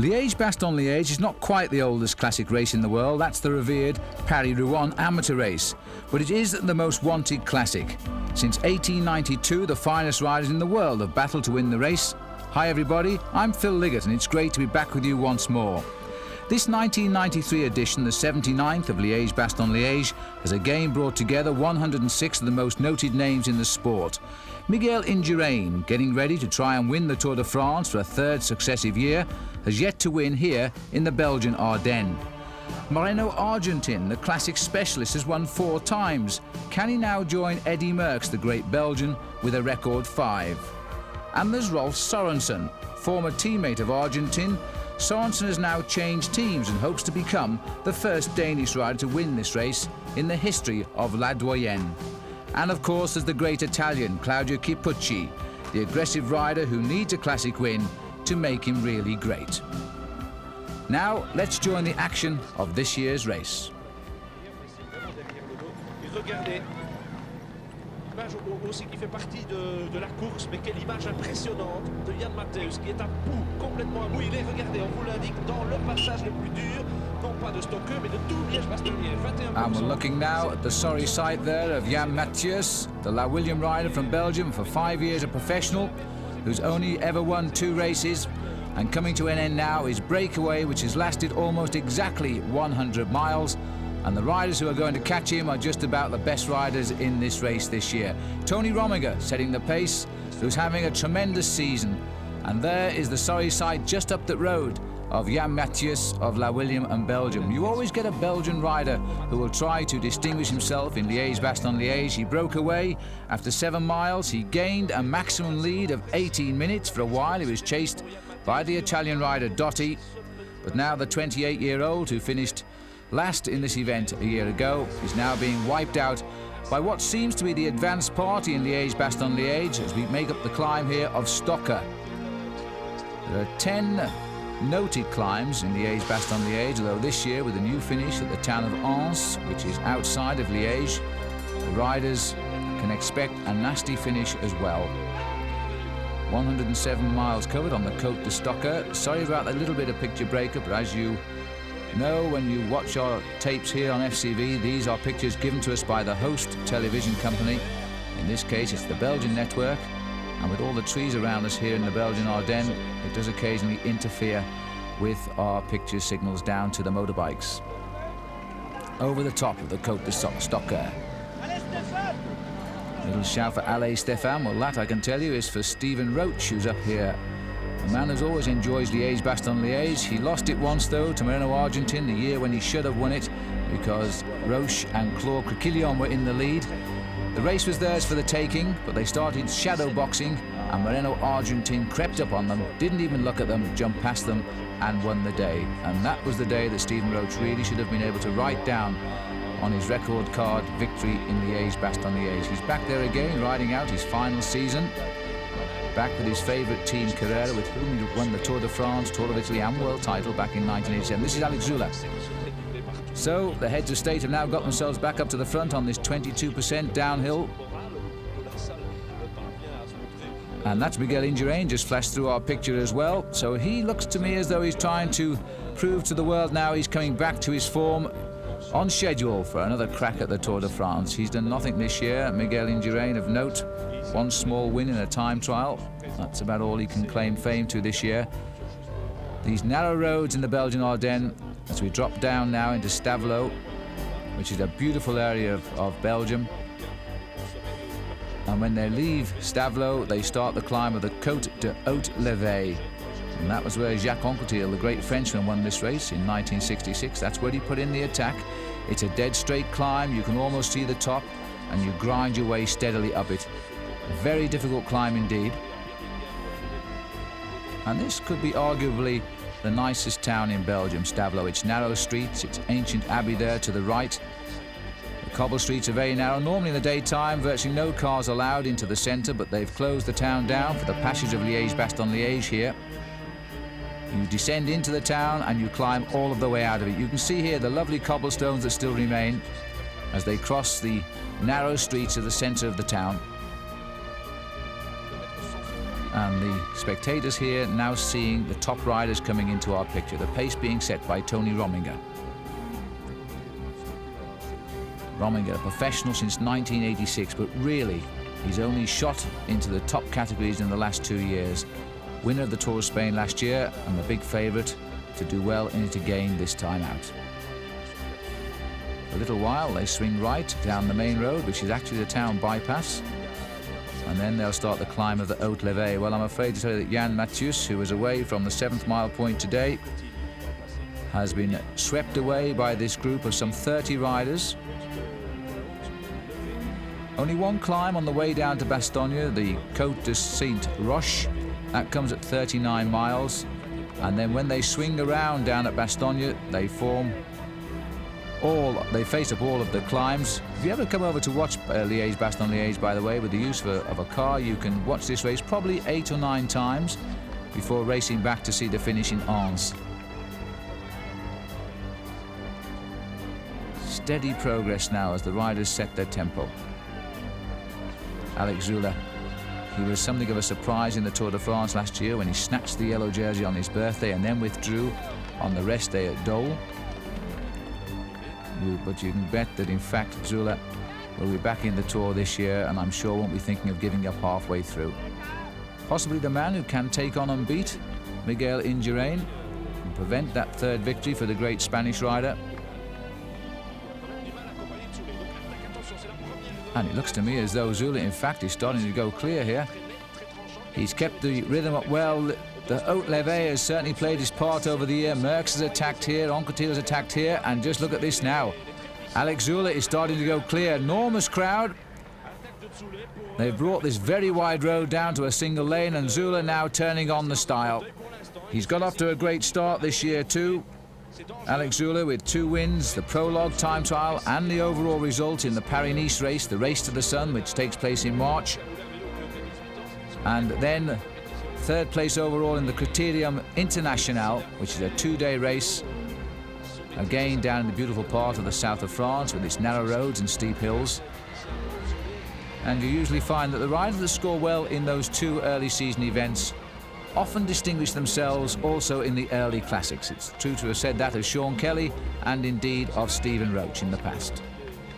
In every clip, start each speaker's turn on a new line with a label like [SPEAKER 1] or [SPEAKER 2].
[SPEAKER 1] Liege Bastogne Liege is not quite the oldest classic race in the world. That's the revered Paris-Rouen amateur race. But it is the most wanted classic. Since 1892, the finest riders in the world have battled to win the race. Hi everybody, I'm Phil Liggett and it's great to be back with you once more. This 1993 edition, the 79th of Liege Bastogne Liege, has again brought together 106 of the most noted names in the sport. Miguel Indurain, getting ready to try and win the Tour de France for a third successive year, has yet to win here in the Belgian Ardennes. Moreno Argentin, the classic specialist, has won 4 times. Can he now join Eddy Merckx, the great Belgian, with a record 5? And there's Rolf Sørensen, former teammate of Argentin. Sørensen has now changed teams and hopes to become the first Danish rider to win this race in the history of La Doyenne. And of course there's the great Italian Claudio Chiappucci, the aggressive rider who needs a classic win to make him really great. Now let's join the action of this year's race.
[SPEAKER 2] Image aussi qui fait partie de la course, mais quelle image impressionnante de Jan Matthews qui est à bout, complètement à bout. Il est, regardez, on vous l'indique, dans le passage le plus dur, non pas de Stokke, mais de tout Liège Bastogne, 21%.
[SPEAKER 1] And we're looking now at the sorry sight there of Jan Matthews, the La William rider from Belgium, for 5 years a professional, who's only ever won 2 races, and coming to an end now is breakaway, which has lasted almost exactly 100 miles. And the riders who are going to catch him are just about the best riders in this race this year. Tony Rominger setting the pace, who's having a tremendous season. And there is the sorry sight just up the road of Jan Matthews of La William and Belgium. You always get a Belgian rider who will try to distinguish himself in Liege Bastogne Liege. He broke away after 7 miles. He gained a maximum lead of 18 minutes. For a while he was chased by the Italian rider Dotti. But now the 28-year-old who finished last in this event a year ago is now being wiped out by what seems to be the advanced party in Liege Bastogne Liege as we make up the climb here of Stokke. There are 10 noted climbs in Liege Bastogne Liege, although this year with a new finish at the town of Ans, which is outside of Liege, the riders can expect a nasty finish as well. 107 miles covered on the Côte de Stokke. Sorry about that little bit of picture breakup, but as you know, when you watch our tapes here on FCV, these are pictures given to us by the host television company. In this case, it's the Belgian network, and with all the trees around us here in the Belgian Ardennes, it does occasionally interfere with our picture signals down to the motorbikes. Over the top of the Côte de Stokke. Little shout for Allez Stéphane. Well, that I can tell you is for Stephen Roach, who's up here. A man who's always enjoys Liege Bastogne Liege. He lost it once though to Moreno Argentin, the year when he should have won it, because Roche and Claude Criquillon were in the lead. The race was theirs for the taking, but they started shadow boxing and Moreno Argentin crept up on them, didn't even look at them, jumped past them and won the day. And that was the day that Stephen Roach really should have been able to write down on his record card victory in Liege Bastogne Liege. He's back there again, riding out his final season. Back with his favourite team, Carrera, with whom he won the Tour de France, Tour of Italy and World title back in 1987. This is Alex Zula. So the heads of state have now got themselves back up to the front on this 22% downhill. And that's Miguel Indurain, just flashed through our picture as well. So he looks to me as though he's trying to prove to the world now he's coming back to his form, on schedule for another crack at the Tour de France. He's done nothing this year. Miguel Indurain, of note, 1 small win in a time trial. That's about all he can claim fame to this year. These narrow roads in the Belgian Ardennes, as we drop down now into Stavelot, which is a beautiful area of Belgium. And when they leave Stavelot, they start the climb of the Côte de Haute-Levée. And that was where Jacques Anquetil, the great Frenchman, won this race in 1966. That's where he put in the attack. It's a dead straight climb. You can almost see the top, and you grind your way steadily up it. A very difficult climb indeed. And this could be arguably the nicest town in Belgium, Stavelot. It's narrow streets, it's ancient abbey there to the right. The cobble streets are very narrow. Normally in the daytime, virtually no cars allowed into the centre, but they've closed the town down for the passage of Liege Bastogne Liege here. You descend into the town and you climb all of the way out of it. You can see here the lovely cobblestones that still remain as they cross the narrow streets of the centre of the town. And the spectators here now seeing the top riders coming into our picture, the pace being set by Tony Rominger. Rominger, a professional since 1986, but really he's only shot into the top categories in the last 2 years. Winner of the Tour of Spain last year and the big favourite to do well in it again this time out. For a little while they swing right down the main road, which is actually the town bypass, and then they'll start the climb of the Haute Levée. Well, I'm afraid to tell you that Jan Mathieusz, who was away from the 7th mile point today, has been swept away by this group of some 30 riders. Only one climb on the way down to Bastogne, the Côte de Saint-Roch. That comes at 39 miles. And then when they swing around down at Bastogne, they face up all of the climbs. If you ever come over to watch Liege Bastogne Liege, by the way, with the use of a car, you can watch this race probably 8 or 9 times before racing back to see the finish in Ans. Steady progress now as the riders set their tempo. Alex Zülle, he was something of a surprise in the Tour de France last year when he snatched the yellow jersey on his birthday and then withdrew on the rest day at Dole. But you can bet that in fact Zülle will be back in the Tour this year, and I'm sure won't be thinking of giving up halfway through. Possibly the man who can take on and beat Miguel Indurain and prevent that third victory for the great Spanish rider. And it looks to me as though Zülle, in fact, is starting to go clear here. He's kept the rhythm up well. The Haute Levée has certainly played his part over the year. Merckx has attacked here, Anquetil has attacked here, and just look at this now. Alex Zülle is starting to go clear. Enormous crowd. They've brought this very wide road down to a single lane, and Zülle now turning on the style. He's got off to a great start this year too. Alex Zülle with 2 wins, the prologue time trial and the overall result in the Paris-Nice race, the Race to the Sun, which takes place in March. And then 3rd place overall in the Criterium International, which is a 2-day race, again down in the beautiful part of the south of France with its narrow roads and steep hills. And you usually find that the riders that score well in those 2 early season events often distinguish themselves also in the early classics. It's true to have said that of Sean Kelly and indeed of Stephen Roche in the past.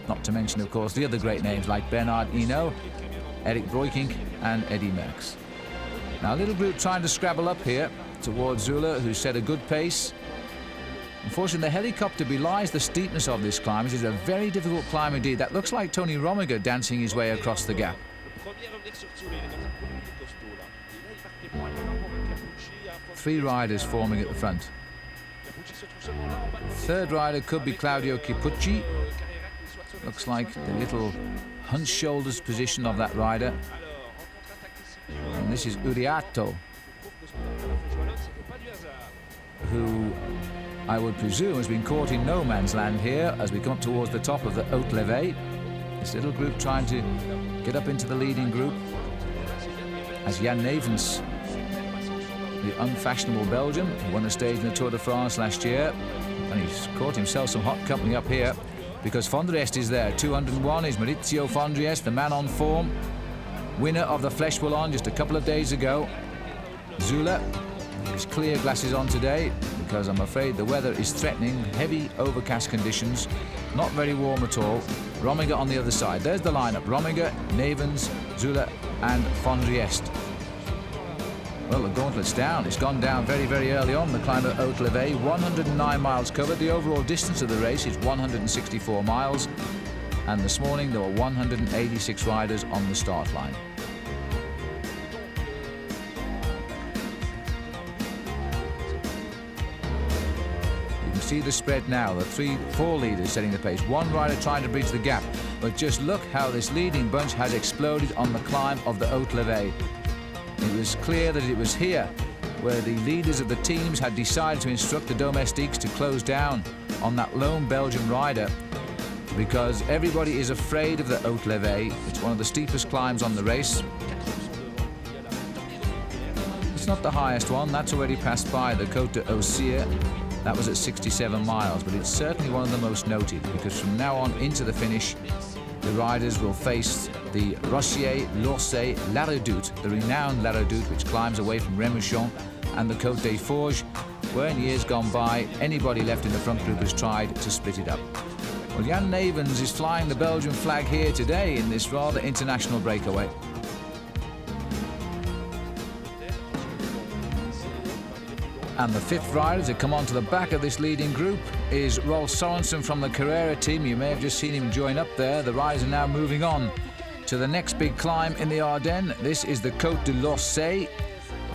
[SPEAKER 1] Not to mention, of course, the other great names like Bernard Hinault, Eric Breukink and Eddy Merckx. Now a little group trying to scrabble up here towards Zülle, who set a good pace. Unfortunately, the helicopter belies the steepness of this climb. It is a very difficult climb indeed. That looks like Tony Rominger dancing his way across the gap. 3 riders forming at the front. 3rd rider could be Claudio Chiappucci. Looks like the little hunched shoulders position of that rider. And this is Uriato, who I would presume has been caught in no man's land here as we come up towards the top of the Haute Levée. This little group trying to get up into the leading group as Jan Nevens, the unfashionable Belgian, who won a stage in the Tour de France last year, and he's caught himself some hot company up here because Van der Est is there. 201 is Maurizio Van der Est, the man on form, winner of the Flèche Wallonne just a couple of days ago. Zülle, his clear glasses on today because I'm afraid the weather is threatening heavy overcast conditions, not very warm at all. Rominger on the other side. There's the lineup: Rominger, Nevens, Zülle and Van der Est. Well, the gauntlet's down. It's gone down very, very early on the climb of Haute Levée. 109 miles covered. The overall distance of the race is 164 miles. And this morning there were 186 riders on the start line. You can see the spread now. The 4 leaders setting the pace. 1 rider trying to bridge the gap. But just look how this leading bunch has exploded on the climb of the Haute Levée. It was clear that it was here where the leaders of the teams had decided to instruct the domestiques to close down on that lone Belgian rider because everybody is afraid of the Haute Levée. It's one of the steepest climbs on the race. It's not the highest one. That's already passed by the Côte d'Auxerre. That was at 67 miles, but it's certainly one of the most noted because from now on into the finish, the riders will face the Rossier Lorsay La Redoute, the renowned La Redoute, which climbs away from Remouchon and the Côte des Forges, where in years gone by, anybody left in the front group has tried to split it up. Well, Jan Nevens is flying the Belgian flag here today in this rather international breakaway. And the fifth rider to come onto the back of this leading group is Rolf Sorensen from the Carrera team. You may have just seen him join up there. The riders are now moving on to the next big climb in the Ardennes. This is the Côte de l'Orsay,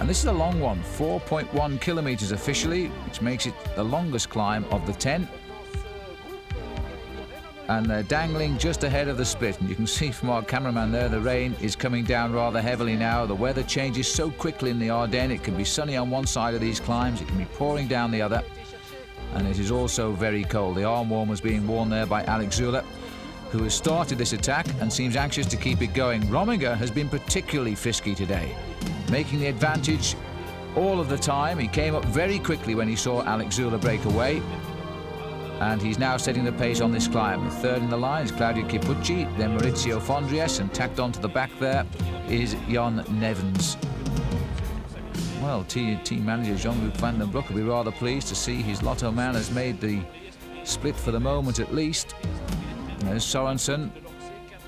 [SPEAKER 1] and this is a long one, 4.1 kilometers officially, which makes it the longest climb of the 10. And they're dangling just ahead of the split, and you can see from our cameraman there, the rain is coming down rather heavily now. The weather changes so quickly in the Ardennes. It can be sunny on one side of these climbs, it can be pouring down the other, and it is also very cold. The arm warmers being worn there by Alex Zülle, who has started this attack and seems anxious to keep it going. Rominger has been particularly frisky today, making the advantage all of the time. He came up very quickly when he saw Alex Zülle break away, and he's now setting the pace on this climb. The third in the line is Claudio Chiappucci, then Maurizio Fondries, and tacked onto the back there is Jan Nevens. Well, team manager Jean-Luc van den Broek will be rather pleased to see his Lotto man has made the split for the moment at least. There's Sorensen,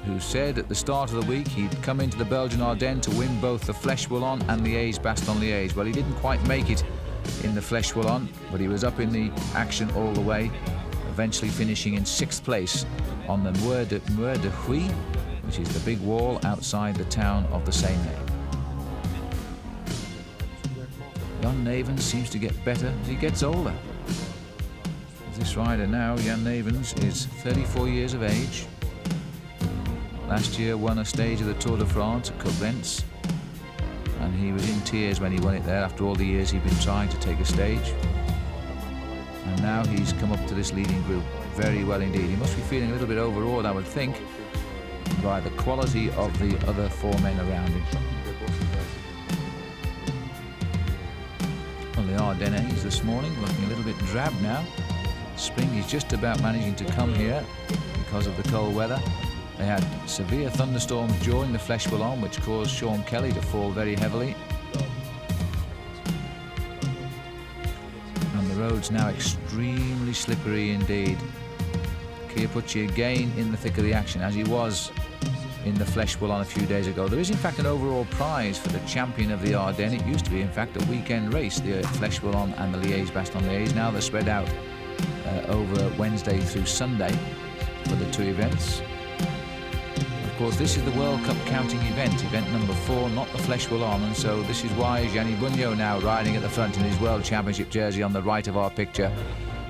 [SPEAKER 1] who said at the start of the week he'd come into the Belgian Ardennes to win both the Flèche Wallonne and the Liege Bastogne Liege. Well, he didn't quite make it in the Flèche Wallonne, but he was up in the action all the way, eventually finishing in 6th place on the Mur de Huy, which is the big wall outside the town of the same name. Jan Nevens seems to get better as he gets older. This rider now, Jan Nevens, is 34 years of age. Last year won a stage of the Tour de France at Koblenz, and he was in tears when he won it there after all the years he'd been trying to take a stage. And now he's come up to this leading group very well indeed. He must be feeling a little bit overawed, I would think, by the quality of the other 4 men around him. Well, the Ardennes this morning looking a little bit drab now. Spring is just about managing to come here because of the cold weather. They had severe thunderstorms during the Flèche Wallonne, which caused Sean Kelly to fall very heavily. And the road's now extremely slippery indeed. Chiappucci again in the thick of the action, as he was in the Flèche Wallonne a few days ago. There is in fact an overall prize for the champion of the Ardennes. It used to be in fact a weekend race, the Flèche Wallonne and the Liege Bastogne Liege. Now they're spread out over Wednesday through Sunday for the 2 events. Of course, this is the World Cup counting event number 4, not the Flèche Wallonne, and so this is why Gianni Bugno now riding at the front in his World Championship jersey on the right of our picture,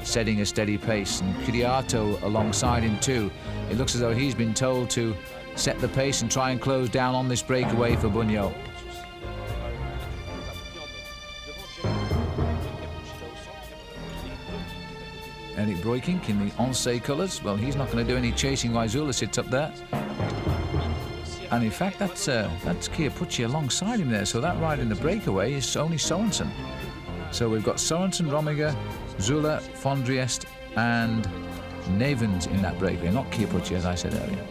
[SPEAKER 1] setting a steady pace, and Kiriato alongside him too. It looks as though he's been told to set the pace and try and close down on this breakaway for Bugno. Eric Breukink in the Oncé colours. Well, he's not going to do any chasing while Zülle sits up there. And in fact, that's Chiappucci alongside him there. So that ride in the breakaway is only Sorensen. So we've got Sorensen, Rominger, Zülle, Fondries and Nevens in that breakaway, not Chiappucci, as I said earlier.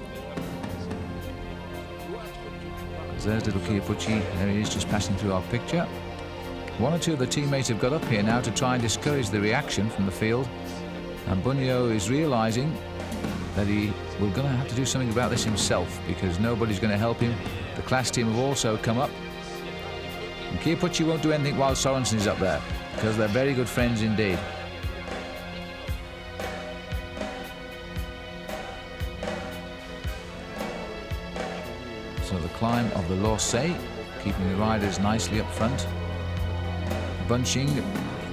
[SPEAKER 1] There's little Chiappucci. There he is, just passing through our picture. 1 or 2 of the teammates have got up here now to try and discourage the reaction from the field. And Bugno is realising that he will going to have to do something about this himself, because nobody's going to help him. The class team have also come up. And Chiappucci won't do anything while Sorensen is up there, because they're very good friends indeed. So the climb of the Lorsay, keeping the riders nicely up front. Bunching.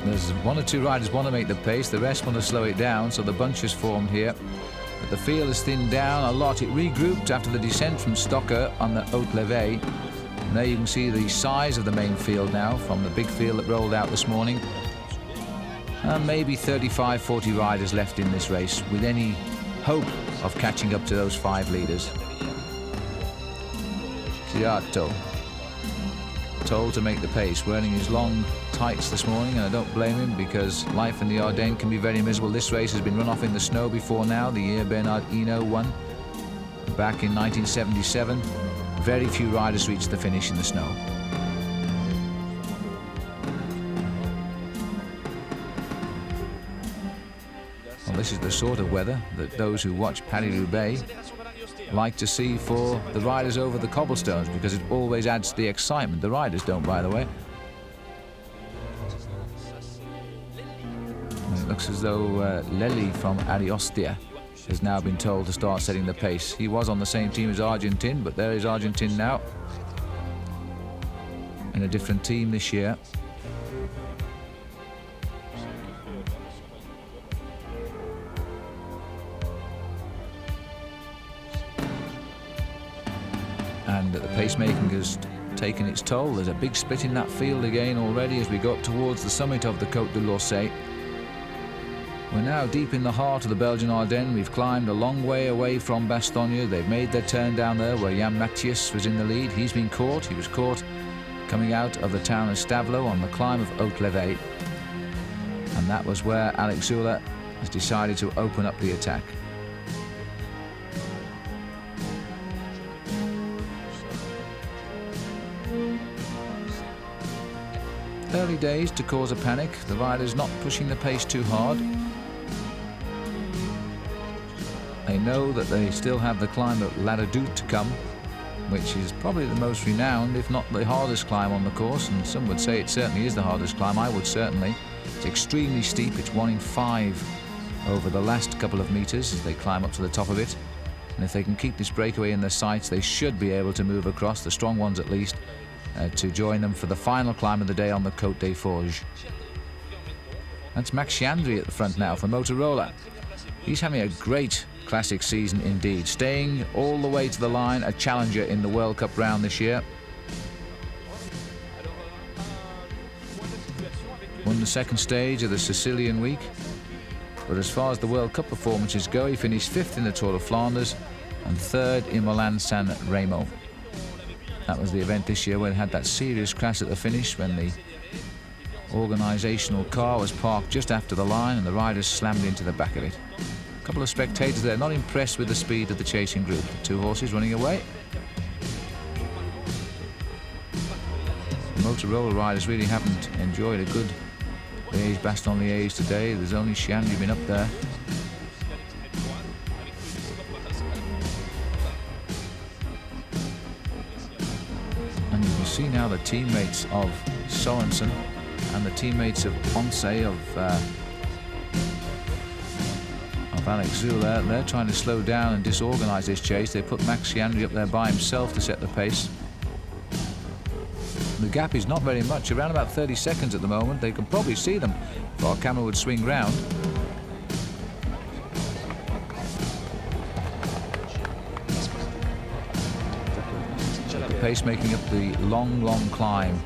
[SPEAKER 1] There's 1 or 2 riders want to make the pace, the rest want to slow it down, so the bunch has formed here. But the field has thinned down a lot. It regrouped after the descent from Stocker on the Haute Levée. And there you can see the size of the main field now from the big field that rolled out this morning. And maybe 35, 40 riders left in this race, with any hope of catching up to those 5 leaders. Kiriato told to make the pace, wearing his long tights this morning, and I don't blame him, because life in the Ardennes can be very miserable. This race has been run off in the snow before now. The year Bernard Hinault won, back in 1977, very few riders reached the finish in the snow. Well, this is the sort of weather that those who watch Paris-Roubaix like to see for the riders over the cobblestones, because it always adds to the excitement. The riders don't, by the way. And it looks as though Lely from Ariostia has now been told to start setting the pace. He was on the same team as Argentin, but there is Argentin now in a different team this year. And the pacemaking has taken its toll. There's a big split in that field again already as we go up towards the summit of the Côte de l'Orsay. We're now deep in the heart of the Belgian Ardennes. We've climbed a long way away from Bastogne. They've made their turn down there where Jan Mathies was in the lead. He's been caught. He was caught coming out of the town of Stavelot on the climb of Haute-Levée. And that was where Alex Zülle has decided to open up the attack. Early days to cause a panic. The riders not pushing the pace too hard. They know that they still have the climb of La Redoute to come, which is probably the most renowned, if not the hardest climb on the course, and some would say it certainly is the hardest climb. I would certainly. It's extremely steep. It's 1 in 5 over the last couple of meters as they climb up to the top of it. And if they can keep this breakaway in their sights, they should be able to move across, the strong ones at least, to join them for the final climb of the day on the Côte des Forges. That's Max Chandry at the front now for Motorola. He's having a great classic season indeed, staying all the way to the line, a challenger in the World Cup round this year. Won the second stage of the Sicilian week, but as far as the World Cup performances go, he finished 5th in the Tour of Flanders and 3rd in Milan-San Remo. That was the event this year where it had that serious crash at the finish when the organisational car was parked just after the line and the riders slammed into the back of it. A couple of spectators there not impressed with the speed of the chasing group. The 2 horses running away. The Motorola riders really haven't enjoyed a good Liege Bastogne Liege today. There's only Chandry been up there. And you can see now the teammates of Sorensen and the teammates of Once of Alex Zülle. They're trying to slow down and disorganise this chase. They put Max Chandry up there by himself to set the pace. The gap is not very much, around about 30 seconds at the moment. They can probably see them if our camera would swing round. The pace making up the long, long climb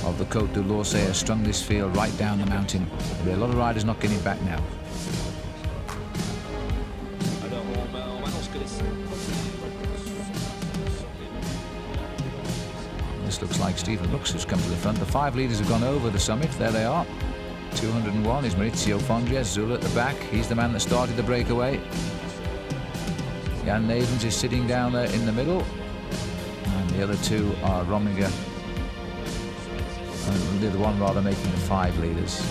[SPEAKER 1] of the Côte de l'Orsay has strung this field right down the mountain. There'll be a lot of riders not getting back now. This looks like Stephen Lux has come to the front. The 5 leaders have gone over the summit. There they are. 201 is Maurizio Fondriest. Zülle at the back. He's the man that started the breakaway. Jan Nevens is sitting down there in the middle. And the other 2 are Rominger. And the other one rather making the 5 leaders.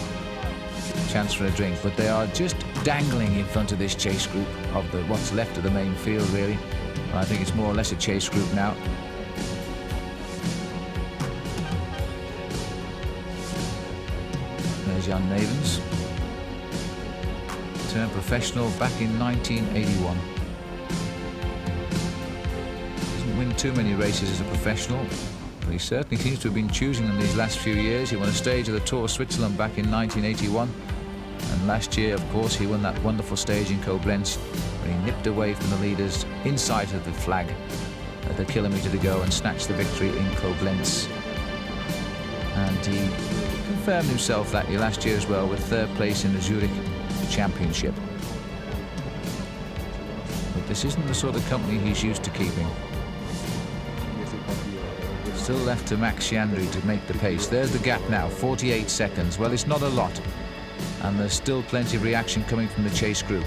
[SPEAKER 1] Chance for a drink. But they are just dangling in front of this chase group of the what's left of the main field, really. And I think it's more or less a chase group now. There's Jan Nevens. Turned professional back in 1981. Doesn't win too many races as a professional, but he certainly seems to have been choosing them these last few years. He won a stage of the Tour of Switzerland back in 1981. And last year, of course, he won that wonderful stage in Koblenz, where he nipped away from the leaders in sight of the flag at the kilometre to go and snatched the victory in Koblenz. And he confirmed himself that year last year as well with 3rd place in the Zurich Championship. But this isn't the sort of company he's used to keeping. Still left to Max Chandry to make the pace. There's the gap now, 48 seconds. Well, it's not a lot. And there's still plenty of reaction coming from the chase group.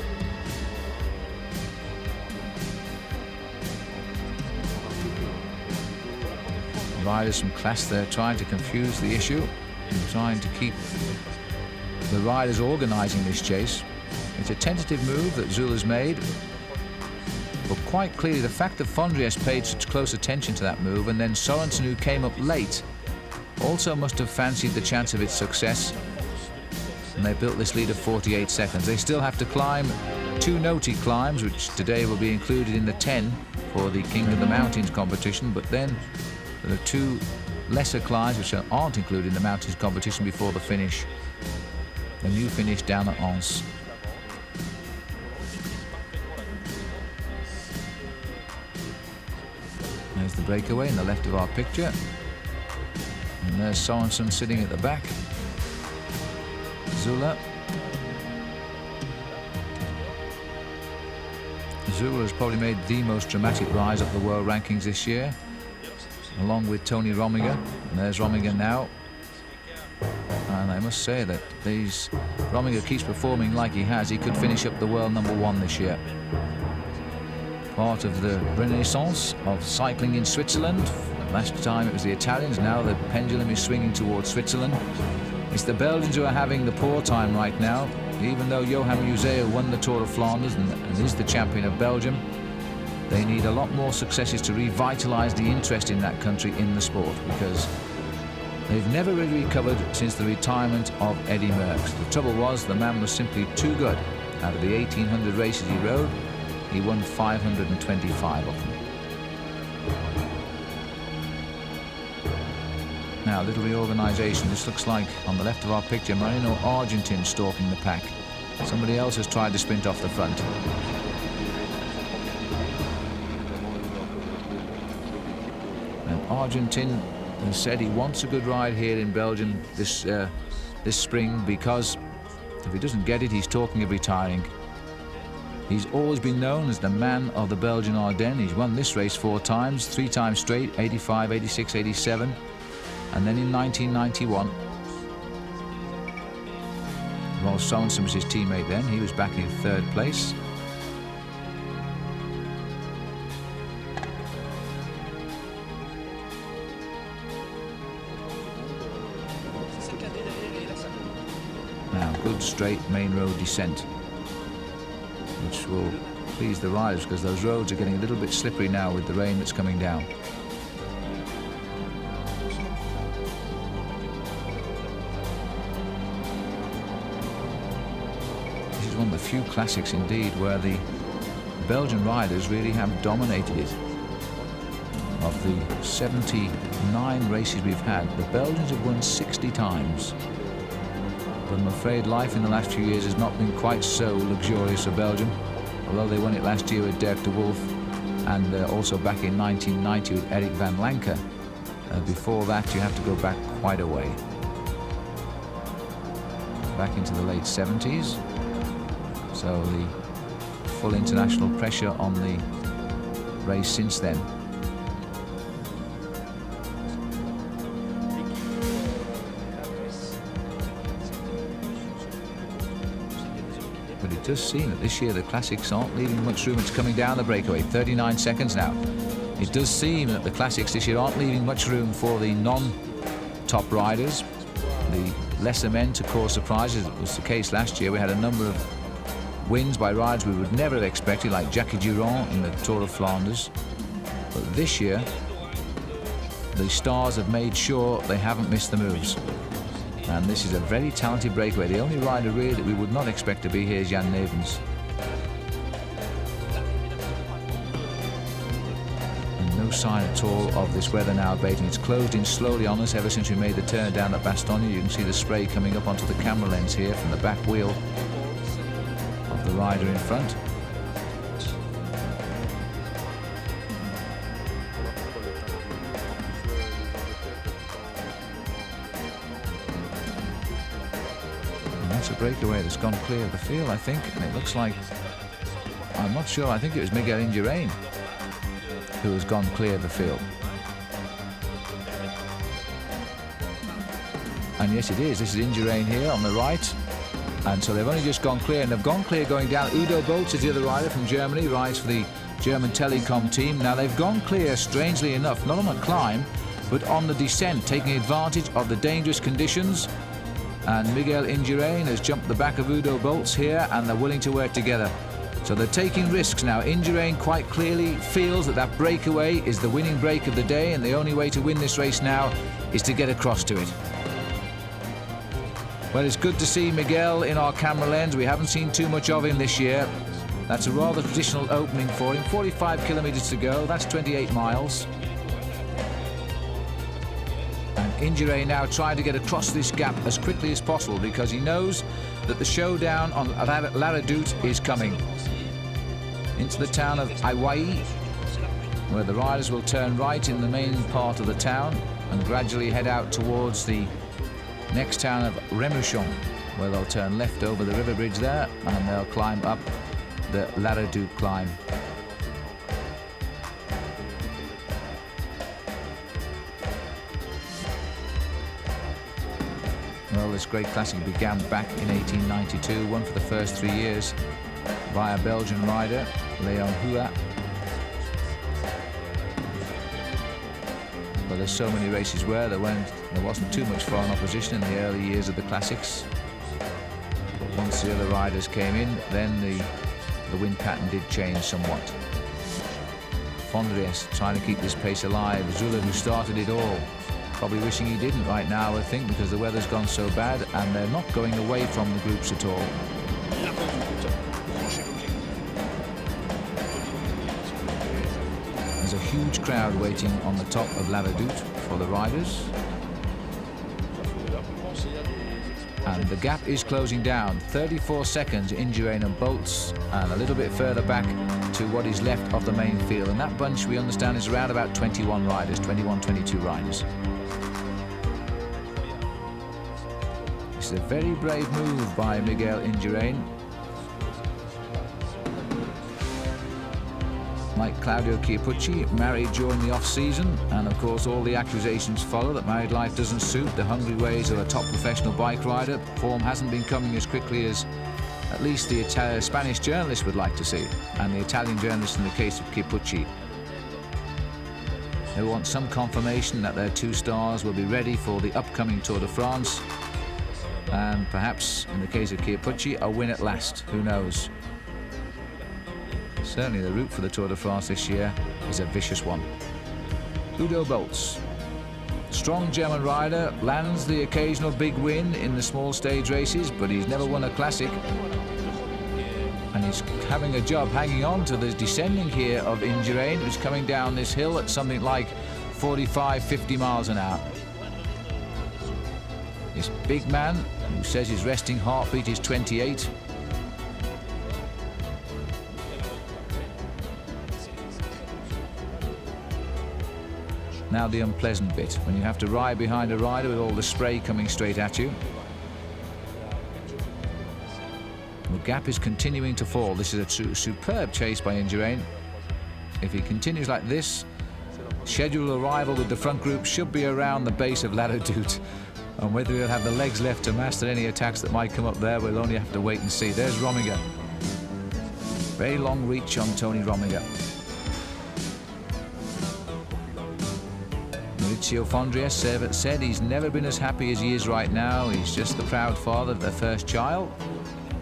[SPEAKER 1] Riders from class there trying to confuse the issue and trying to keep the riders organising this chase. It's a tentative move that Zula's made, but quite clearly the fact that Fondriest paid such close attention to that move, and then Sorensen, who came up late, also must have fancied the chance of its success, and they built this lead of 48 seconds. They still have to climb 2 no-tee climbs, which today will be included in the 10 for the King of the Mountains competition, but then there are 2 lesser climbs which aren't included in the mountains competition before the finish, the new finish down at Anse. There's the breakaway in the left of our picture, and there's Sorensen sitting at the back. Zula has probably made the most dramatic rise up the world rankings this year, along with Tony Rominger. And there's Rominger now, and I must say that Rominger keeps performing like he has. He could finish up the world #1 this year. Part of the renaissance of cycling in Switzerland. Last time it was the Italians, now the pendulum is swinging towards Switzerland. It's the Belgians who are having the poor time right now. Even though Johan Museeuw won the Tour of Flanders and is the champion of Belgium, they need a lot more successes to revitalise the interest in that country in the sport, because they've never really recovered since the retirement of Eddy Merckx. The trouble was, the man was simply too good. Out of the 1,800 races he rode, he won 525 of them. Now, a little reorganisation. This looks like, on the left of our picture, Marino Argentin stalking the pack. Somebody else has tried to sprint off the front. And Argentin has said he wants a good ride here in Belgium this spring, because if he doesn't get it, he's talking of retiring. He's always been known as the man of the Belgian Ardennes. He's won this race 4 times, 3 times straight, 85, 86, 87. And then in 1991, Rolf Sorensen was his teammate then. He was back in 3rd place. Now, good straight main road descent, which will please the riders, because those roads are getting a little bit slippery now with the rain that's coming down. One of the few classics indeed where the Belgian riders really have dominated it. Of the 79 races we've had, the Belgians have won 60 times. But I'm afraid life in the last few years has not been quite so luxurious for Belgium, although they won it last year with Dirk de Wolf, and also back in 1990 with Eric van Lancker. Before that, you have to go back quite a way. Back into the late 70s. So the full international pressure on the race since then. But it does seem that this year the classics aren't leaving much room. It's coming down the breakaway, 39 seconds now. It does seem that the classics this year aren't leaving much room for the non-top riders, the lesser men, to cause surprises. It was the case last year. We had a number of wins by riders we would never have expected, like Jackie Durand in the Tour of Flanders. But this year, the stars have made sure they haven't missed the moves. And this is a very talented breakaway. The only rider really that we would not expect to be here is Jan Nevens. And no sign at all of this weather now abating. It's closed in slowly on us ever since we made the turn down at Bastogne. You can see the spray coming up onto the camera lens here from the back wheel of the rider in front. And that's a breakaway that's gone clear of the field, I think, and it looks like, I'm not sure, I think it was Miguel Indurain who has gone clear of the field. And yes, it is. This is Indurain here on the right. And so they've only just gone clear, and they've gone clear going down. Udo Bolz is the other rider from Germany, rides for the German Telecom team. Now they've gone clear, strangely enough, not on a climb, but on the descent, taking advantage of the dangerous conditions. And Miguel Indurain has jumped the back of Udo Bolts here, and they're willing to work together. So they're taking risks now. Indurain quite clearly feels that that breakaway is the winning break of the day, and the only way to win this race now is to get across to it. Well, it's good to see Miguel in our camera lens. We haven't seen too much of him this year. That's a rather traditional opening for him. 45 kilometres to go, that's 28 miles. And Indurain now trying to get across this gap as quickly as possible, because he knows that the showdown on La Redoute is coming. Into the town of Hawaii, where the riders will turn right in the main part of the town and gradually head out towards the next town of Remouchon, where they'll turn left over the river bridge there, and they'll climb up the La Redoute climb. Well, this great classic began back in 1892, won for the first 3 years by a Belgian rider, Leon Hua. But there's so many races where there wasn't too much foreign opposition in the early years of the classics. But once the other riders came in, then the wind pattern did change somewhat. Fondries trying to keep this pace alive. Zula, who started it all, probably wishing he didn't right now, I think, because the weather's gone so bad, and they're not going away from the groups at all. There's a huge crowd waiting on the top of La Redoute for the riders. And the gap is closing down. 34 seconds, Indurain and Bolts, and a little bit further back to what is left of the main field. And that bunch, we understand, is around about 21 riders, 21, 22 riders. This is a very brave move by Miguel Indurain. Like Claudio Chiappucci, married during the off-season, and of course all the accusations follow that married life doesn't suit the hungry ways of a top professional bike rider. Form hasn't been coming as quickly as at least the Spanish journalist would like to see, and the Italian journalist in the case of Chiappucci. They want some confirmation that their two stars will be ready for the upcoming Tour de France, and perhaps, in the case of Chiappucci, a win at last. Who knows? Certainly the route for the Tour de France this year is a vicious one. Udo Bolts, strong German rider, lands the occasional big win in the small stage races, but he's never won a classic. And he's having a job hanging on to the descending here of Indurain, who's coming down this hill at something like 45, 50 miles an hour. This big man, who says his resting heartbeat is 28, now the unpleasant bit, when you have to ride behind a rider with all the spray coming straight at you. The gap is continuing to fall. This is a superb chase by Indurain. If he continues like this, scheduled arrival with the front group should be around the base of La Redoute. And whether he'll have the legs left to master any attacks that might come up there, we'll only have to wait and see. There's Rominger. Very long reach on Tony Rominger. Maurizio Fondries said he's never been as happy as he is right now. He's just the proud father of their first child.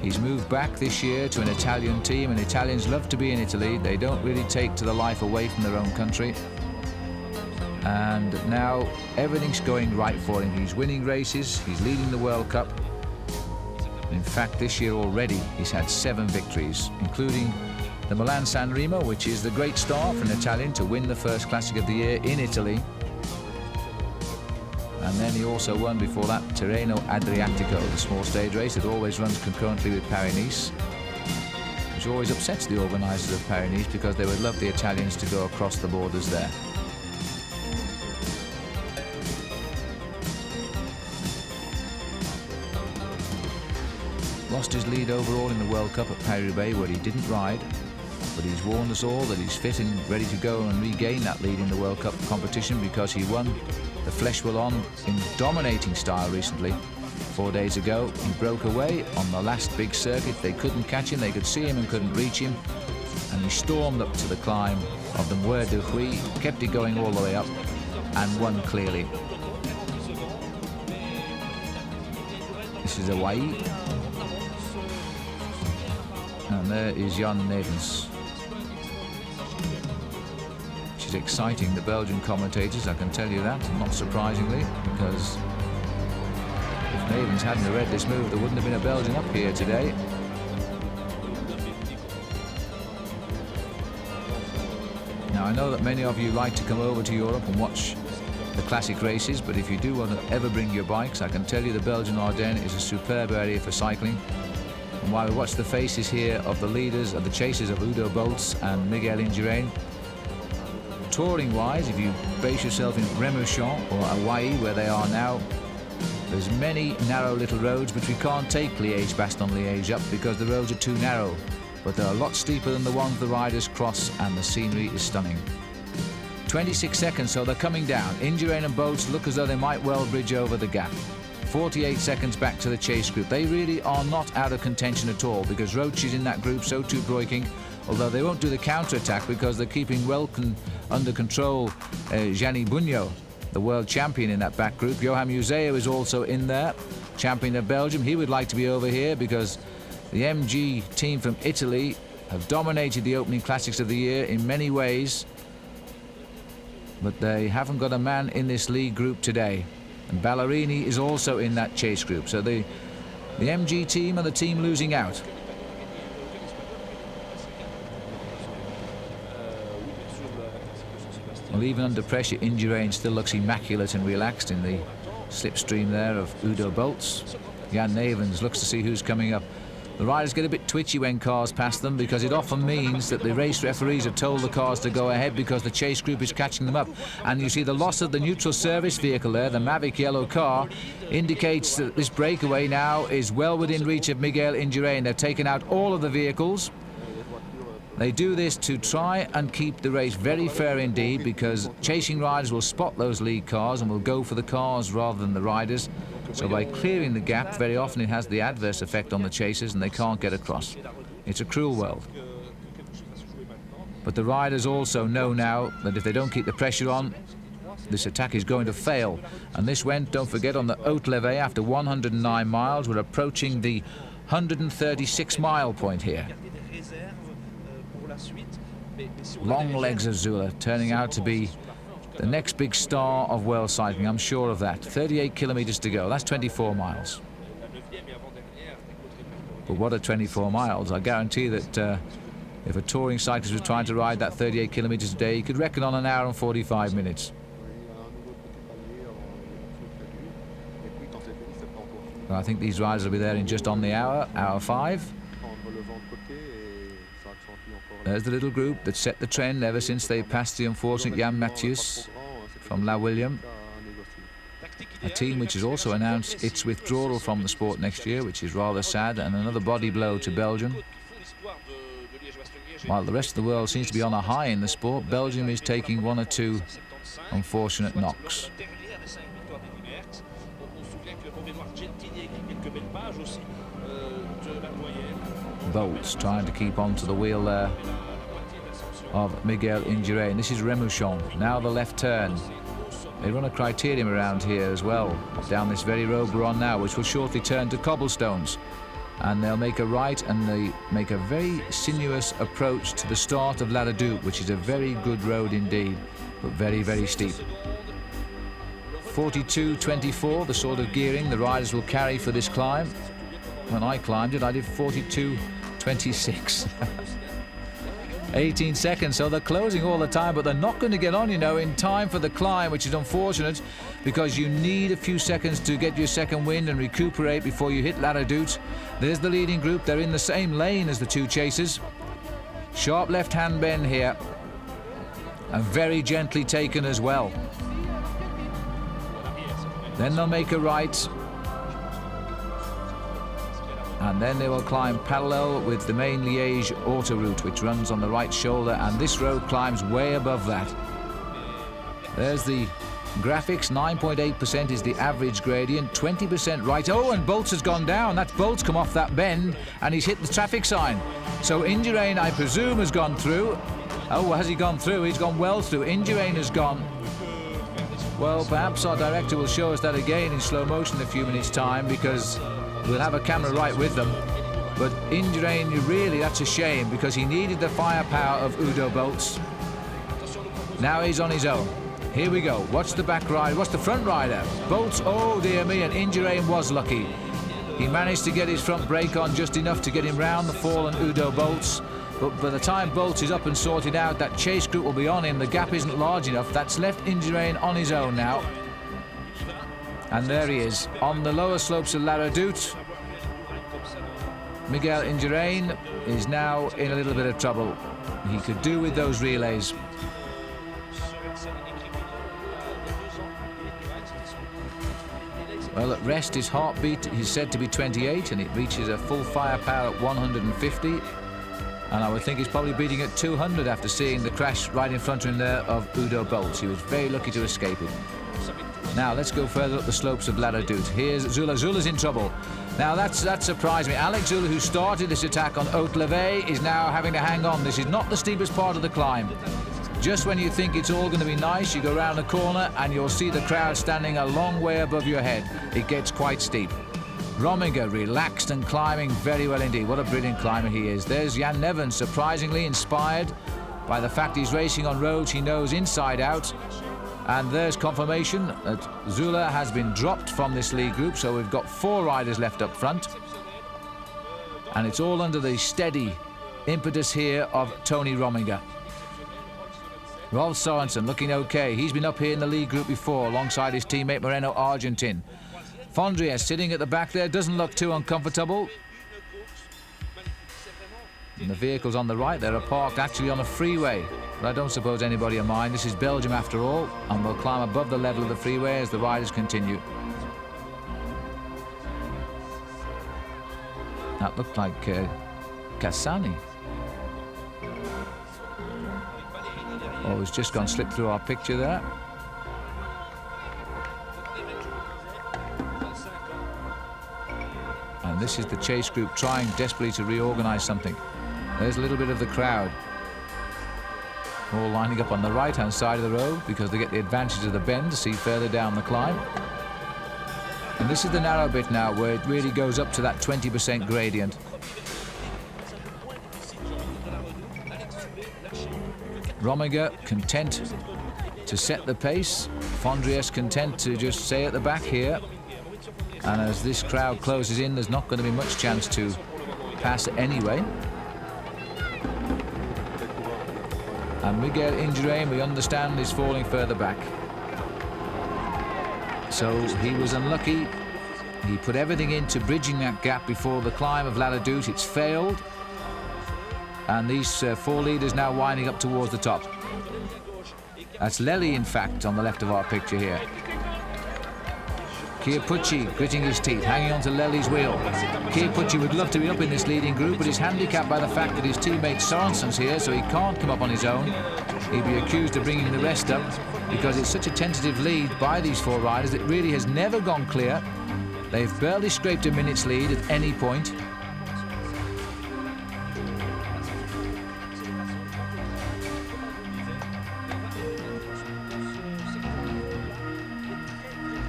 [SPEAKER 1] He's moved back this year to an Italian team, and Italians love to be in Italy. They don't really take to the life away from their own country. And now everything's going right for him. He's winning races, he's leading the World Cup. In fact, this year already he's had 7 victories, including the Milan-San Remo, which is the great start for an Italian to win the first Classic of the Year in Italy. And then he also won before that Tirreno Adriatico, the small stage race that always runs concurrently with Paris-Nice, which always upsets the organisers of Paris-Nice because they would love the Italians to go across the borders there. Lost his lead overall in the World Cup at Paris-Roubaix, where he didn't ride, but he's warned us all that he's fit and ready to go and regain that lead in the World Cup competition, because he won the Flèche Wallonne in dominating style recently. 4 days ago, he broke away on the last big circuit. They couldn't catch him, they could see him and couldn't reach him, and he stormed up to the climb of the Muer de Huy, kept it going all the way up, and won clearly. This is Hawaii. And there is Jan Nevens. Which is exciting the Belgian commentators, I can tell you that, not surprisingly, because if Nevens hadn't read this move, there wouldn't have been a Belgian up here today. Now, I know that many of you like to come over to Europe and watch the classic races, but if you do want to ever bring your bikes, I can tell you the Belgian Ardennes is a superb area for cycling. And while we watch the faces here of the leaders, of the chasers of Udo Bolts and Miguel Indurain, touring-wise, if you base yourself in Remouchon or Hawaii, where they are now, there's many narrow little roads, but we can't take Liege Bastogne Liege up because the roads are too narrow. But they're a lot steeper than the ones the riders cross, and the scenery is stunning. 26 seconds, so they're coming down. Indurain and Bolts look as though they might well bridge over the gap. 48 seconds back to the chase group. They really are not out of contention at all, because Roach is in that group, so too Breukink, although they won't do the counter-attack because they're keeping well under control Gianni Bugno, the world champion in that back group. Johan Museo is also in there, champion of Belgium. He would like to be over here because the MG team from Italy have dominated the opening classics of the year in many ways, but they haven't got a man in this league group today. And Ballerini is also in that chase group. So the MG team are the team losing out. Well, even under pressure, Indurain still looks immaculate and relaxed in the slipstream there of Udo Bolts. Jan Nevens looks to see who's coming up. The riders get a bit twitchy when cars pass them because it often means that the race referees have told the cars to go ahead because the chase group is catching them up. And you see the loss of the neutral service vehicle there, the Mavic yellow car, indicates that this breakaway now is well within reach of Miguel Indurain. They've taken out all of the vehicles. They do this to try and keep the race very fair indeed, because chasing riders will spot those lead cars and will go for the cars rather than the riders. So by clearing the gap, very often it has the adverse effect on the chasers and they can't get across. It's a cruel world. But the riders also know now that if they don't keep the pressure on, this attack is going to fail. And this went, don't forget, on the Haute Levée after 109 miles. We're approaching the 136-mile point here. Long legs Azula, turning out to be the next big star of world cycling, I'm sure of that. 38 kilometers to go, that's 24 miles. But what are 24 miles? I guarantee that if a touring cyclist was trying to ride that 38 kilometers a day, he could reckon on an hour and 45 minutes. Well, I think these riders will be there in just on the hour, hour 5. There's the little group that set the trend ever since they passed the unfortunate Jan Mathieu from La William. A team which has also announced its withdrawal from the sport next year, which is rather sad, and another body blow to Belgium. While the rest of the world seems to be on a high in the sport, Belgium is taking one or two unfortunate knocks. Bolts trying to keep onto the wheel there of Miguel Indurain. This is Remouchon. Now the left turn. They run a criterium around here as well, down this very road we're on now, which will shortly turn to cobblestones. And they'll make a right, and they make a very sinuous approach to the start of La Redoute, which is a very good road indeed, but very, very steep. 42.24, the sort of gearing the riders will carry for this climb. When I climbed it, I did 42.26. 18 seconds, so they're closing all the time, but they're not going to get on, you know, in time for the climb, which is unfortunate because you need a few seconds to get your second wind and recuperate before you hit La Redoute. There's the leading group. They're in the same lane as the two chasers. Sharp left-hand bend here, and very gently taken as well. Then they'll make a right, and then they will climb parallel with the main Liège autoroute, which runs on the right shoulder, and this road climbs way above that. There's the graphics. 9.8% is the average gradient, 20% right. Oh, and Bolts has gone down. That's Bolts come off that bend, and he's hit the traffic sign. So Indurain, I presume, has gone through. Oh, has he gone through? He's gone well through. Indurain has gone Well, perhaps our director will show us that again in slow motion in a few minutes' time, because we'll have a camera right with them. But Indurain, really, that's a shame, because he needed the firepower of Udo Bolts. Now he's on his own. Here we go. What's the back rider? What's the front rider? Bolts, oh dear me, and Indurain was lucky. He managed to get his front brake on just enough to get him round the fallen Udo Bolts. But by the time Bolts is up and sorted out, that chase group will be on him. The gap isn't large enough. That's left Indurain on his own now. And there he is, on the lower slopes of La Redoute. Miguel Indurain is now in a little bit of trouble. He could do with those relays. Well, at rest, his heartbeat is said to be 28, and it reaches a full firepower at 150. And I would think he's probably beating at 200 after seeing the crash right in front of him there of Udo Bolts. He was very lucky to escape it. Now, let's go further up the slopes of La Redoute. Here's Zula. Zula's in trouble. Now, that surprised me. Alex Zula, who started this attack on Haute Levée, is now having to hang on. This is not the steepest part of the climb. Just when you think it's all going to be nice, you go round the corner and you'll see the crowd standing a long way above your head. It gets quite steep. Rominger relaxed and climbing very well indeed. What a brilliant climber he is. There's Jan Neven, surprisingly inspired by the fact he's racing on roads he knows inside out. And there's confirmation that Zula has been dropped from this lead group, so we've got 4 riders left up front. And it's all under the steady impetus here of Tony Rominger. Rolf Sorensen looking okay. He's been up here in the lead group before alongside his teammate Moreno Argentin. Fondrier sitting at the back there, doesn't look too uncomfortable. And the vehicles on the right there are parked actually on a freeway. But I don't suppose anybody will mind. This is Belgium after all, and we'll climb above the level of the freeway as the riders continue. That looked like Cassani. Oh, it's just gone slip through our picture there. And this is the chase group trying desperately to reorganize something. There's a little bit of the crowd all lining up on the right-hand side of the road because they get the advantage of the bend to see further down the climb. And this is the narrow bit now where it really goes up to that 20% gradient. Rominger content to set the pace. Fondrier content to just stay at the back here. And as this crowd closes in, there's not going to be much chance to pass anyway. And Miguel Indurain, we understand, is falling further back. So he was unlucky. He put everything into bridging that gap before the climb of La Redoute. It's failed. And these 4 leaders now winding up towards the top. That's Lely, in fact, on the left of our picture here. Chiappucci gritting his teeth, hanging on to Lely's wheel. Chiappucci would love to be up in this leading group, but he's handicapped by the fact that his teammate Sorensen's here, so he can't come up on his own. He'd be accused of bringing the rest up because it's such a tentative lead by these 4 riders that really has never gone clear. They've barely scraped a minute's lead at any point.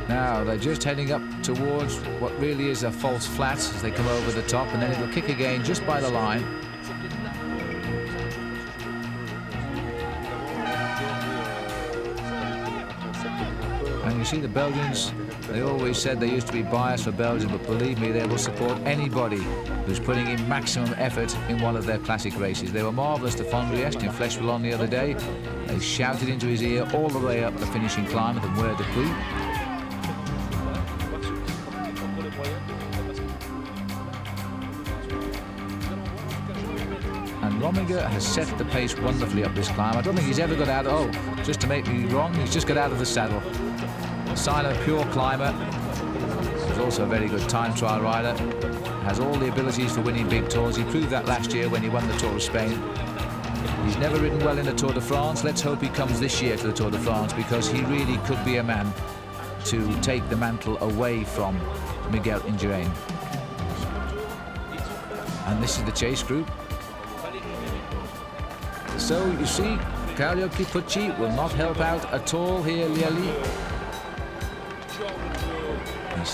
[SPEAKER 1] Now they're just heading up towards what really is a false flat as they come over the top, and then it'll kick again just by the line. And you see the Belgians, they always said they used to be biased for Belgium, but believe me, they will support anybody who's putting in maximum effort in one of their classic races. They were marvellous to Fondriest in Flèche Wallonne the other day. They shouted into his ear all the way up the finishing climb at the Muir de Puy. Rominger has set the pace wonderfully up this climb. I don't think he's ever got out, just to make me wrong, he's just got out of the saddle. A sign of a pure climber. He's also a very good time trial rider. Has all the abilities for winning big tours. He proved that last year when he won the Tour of Spain. He's never ridden well in the Tour de France. Let's hope he comes this year to the Tour de France, because he really could be a man to take the mantle away from Miguel Indurain. And this is the chase group. So you see, Claudio Chiappucci will not help out at all here, Lely.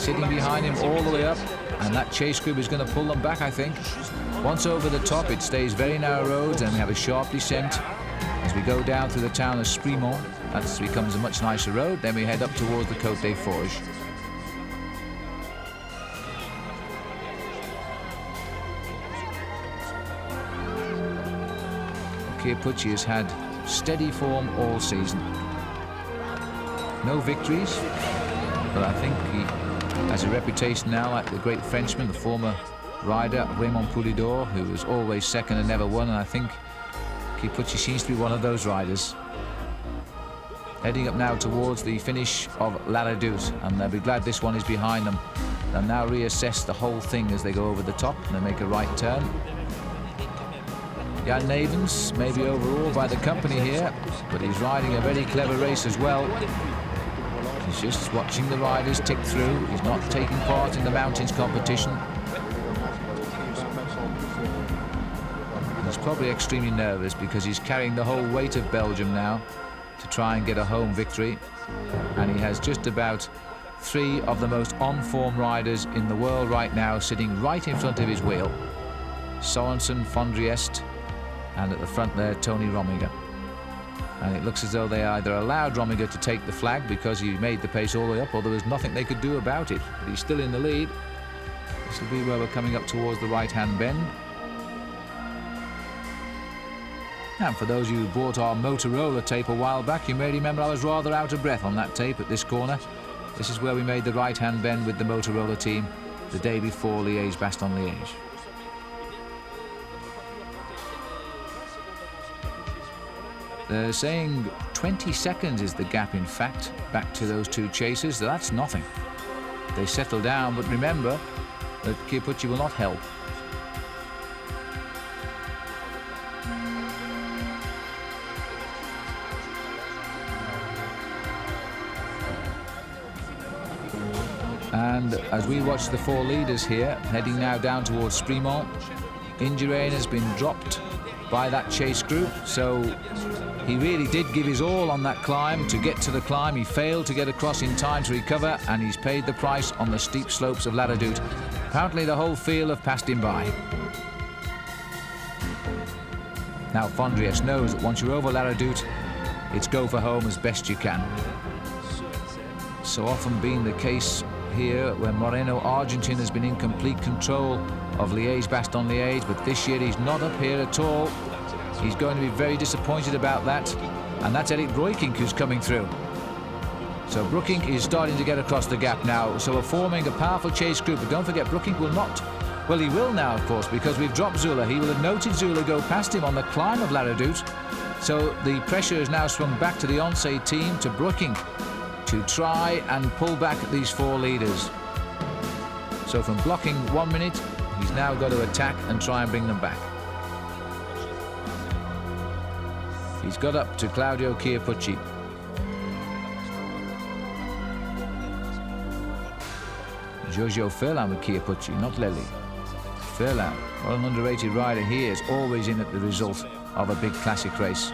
[SPEAKER 1] sitting behind him all the way up, and that chase group is going to pull them back, I think. Once over the top, it stays very narrow roads, and we have a sharp descent as we go down through the town of Sprimont. That becomes a much nicer road. Then we head up towards the Côte des Forges. Chiappucci has had steady form all season. No victories, but I think he has a reputation now like the great Frenchman, the former rider Raymond Poulidor, who was always second and never won, and I think Chiappucci seems to be one of those riders. Heading up now towards the finish of La Redoute, and they'll be glad this one is behind them. They'll now reassess the whole thing as they go over the top, and they make a right turn. Jan Nevens may be overawed by the company here, but he's riding a very clever race as well. He's just watching the riders tick through. He's not taking part in the mountains competition. He's probably extremely nervous because he's carrying the whole weight of Belgium now to try and get a home victory. And he has just about 3 of the most on-form riders in the world right now sitting right in front of his wheel. Sorensen, Fondriest, and at the front there, Tony Rominger. And it looks as though they either allowed Rominger to take the flag because he made the pace all the way up, or there was nothing they could do about it. But he's still in the lead. This will be where we're coming up towards the right-hand bend. And for those of you who bought our Motorola tape a while back, you may remember I was rather out of breath on that tape at this corner. This is where we made the right-hand bend with the Motorola team the day before Liege Bastogne Liege. They're saying 20 seconds is the gap, in fact, back to those 2 chasers. So that's nothing. They settle down, but remember that Chiappucci will not help. And as we watch the 4 leaders here, heading now down towards Sprimont, Indurain has been dropped by that chase group, so he really did give his all on that climb to get to the climb. He failed to get across in time to recover, and he's paid the price on the steep slopes of La Redoute. Apparently the whole field have passed him by. Now Fondriest knows that once you're over La Redoute, it's go for home as best you can. So often been the case here where Moreno Argentin has been in complete control of Liege Bastogne Liege, but this year he's not up here at all. He's going to be very disappointed about that, and that's Eric Breukink who's coming through. So Breukink is starting to get across the gap now, so we're forming a powerful chase group, but don't forget Breukink will not. Well, he will now, of course, because we've dropped Zula. He will have noted Zula go past him on the climb of La Redoute, so the pressure is now swung back to the Once team, to Breukink, to try and pull back these 4 leaders. So from blocking 1 minute, he's now got to attack and try and bring them back. He's got up to Claudio Chiappucci. Giorgio Furlan with Chiappucci, not Lely. Furlan, what an underrated rider he is, always in at the result of a big classic race.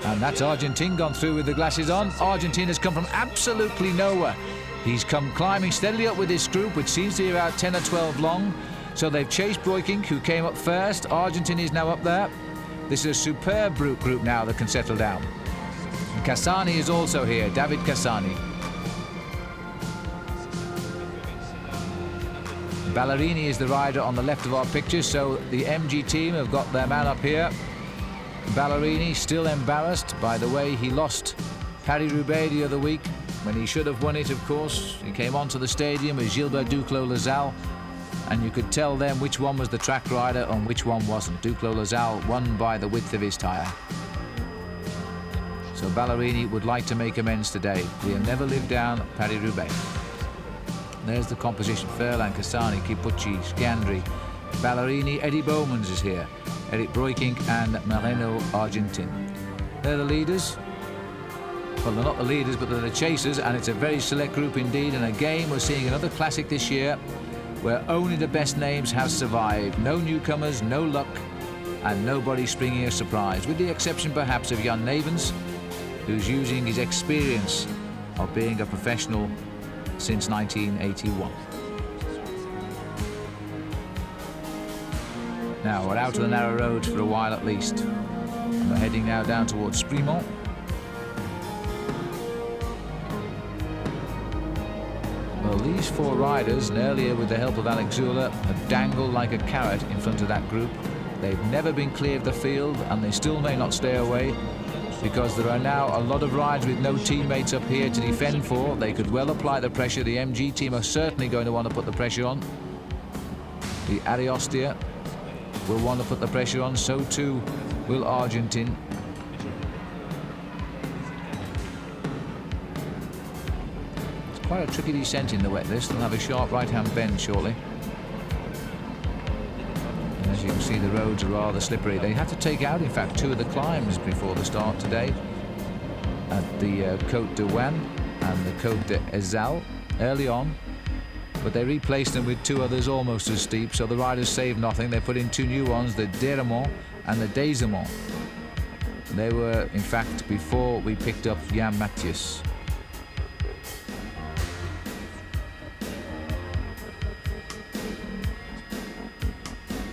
[SPEAKER 1] And that's Argentin gone through with the glasses on. Argentin has come from absolutely nowhere. He's come climbing steadily up with this group, which seems to be about 10 or 12 long. So they've chased Breukink, who came up first. Argentin is now up there. This is a superb group now that can settle down. And Cassani is also here, David Cassani. Ballerini is the rider on the left of our picture, so the MG team have got their man up here. Ballerini still embarrassed by the way he lost Paris-Roubaix the other week, when he should have won it, of course. He came onto the stadium with Gilbert Duclos-Lassalle, and you could tell then which one was the track rider and which one wasn't. Duclos-Lassalle won by the width of his tyre. So Ballerini would like to make amends today. He'll never live down Paris-Roubaix. There's the composition. Furlan, Cassani, Chiappucci, Sciandri, Ballerini, Eddie Bowmans is here. Eric Breukink and Moreno Argentin. They're the leaders. Well, they're not the leaders, but they're the chasers, and it's a very select group indeed. And again, we're seeing another classic this year where only the best names have survived. No newcomers, no luck, and nobody springing a surprise, with the exception perhaps of Jan Nevens, who's using his experience of being a professional since 1981. Now we're out of the narrow road for a while at least. And we're heading now down towards Sprimont. Well, these four riders, and earlier with the help of Alex Zula, have dangled like a carrot in front of that group. They've never been clear of the field, and they still may not stay away, because there are now a lot of rides with no teammates up here to defend for. They could well apply the pressure. The MG team are certainly going to want to put the pressure on. The Ariostia will want to put the pressure on, so too will Argentin. It's quite a tricky descent in the wet this. They'll have a sharp right-hand bend shortly. And as you can see, the roads are rather slippery. They had to take out, in fact, two of the climbs before the start today at the Côte de Wanne and the Côte de Ezal early on. But they replaced them with two others almost as steep, so the riders saved nothing. They put in two new ones, the Deremont and the Desemont. They were, in fact, before we picked up Jan Mathies.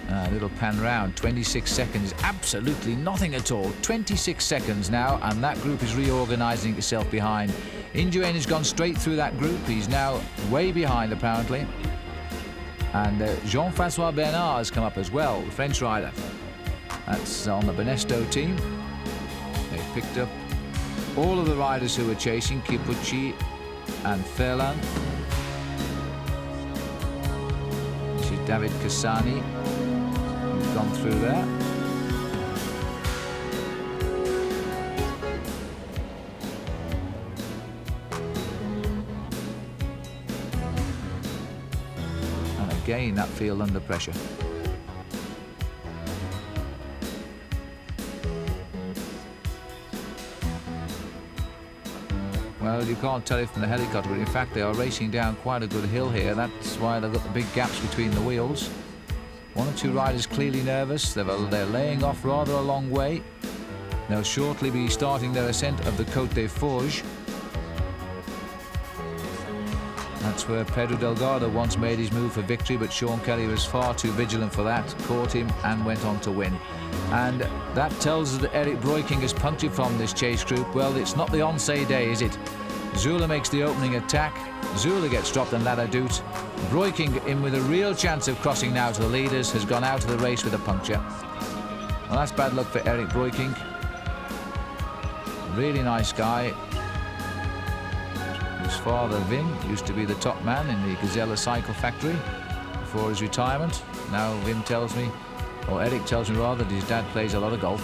[SPEAKER 1] A little pan round, 26 seconds, absolutely nothing at all. 26 seconds now, and that group is reorganizing itself behind. Indurain has gone straight through that group. He's now way behind, apparently. And Jean-François Bernard has come up as well, the French rider. That's on the Benesto team. They've picked up all of the riders who were chasing, Kipucci and Ferland. This is David Cassani, who's gone through there. Again, that field under pressure. Well, you can't tell it from the helicopter, but in fact they are racing down quite a good hill here. That's why they've got the big gaps between the wheels. One or two riders clearly nervous. They're laying off rather a long way. They'll shortly be starting their ascent of the Côte des Forges. That's where Pedro Delgado once made his move for victory, but Sean Kelly was far too vigilant for that, caught him and went on to win. And that tells us that Eric Breukink has punctured from this chase group. Well, it's not the Onse day, is it? Zula makes the opening attack. Zula gets dropped and Ladadout. Breukink, in with a real chance of crossing now to the leaders, has gone out of the race with a puncture. Well, that's bad luck for Eric Breukink. Really nice guy. His father, Wim, used to be the top man in the Gazella cycle factory before his retirement. Now Wim tells me, or Eric tells me rather, that his dad plays a lot of golf.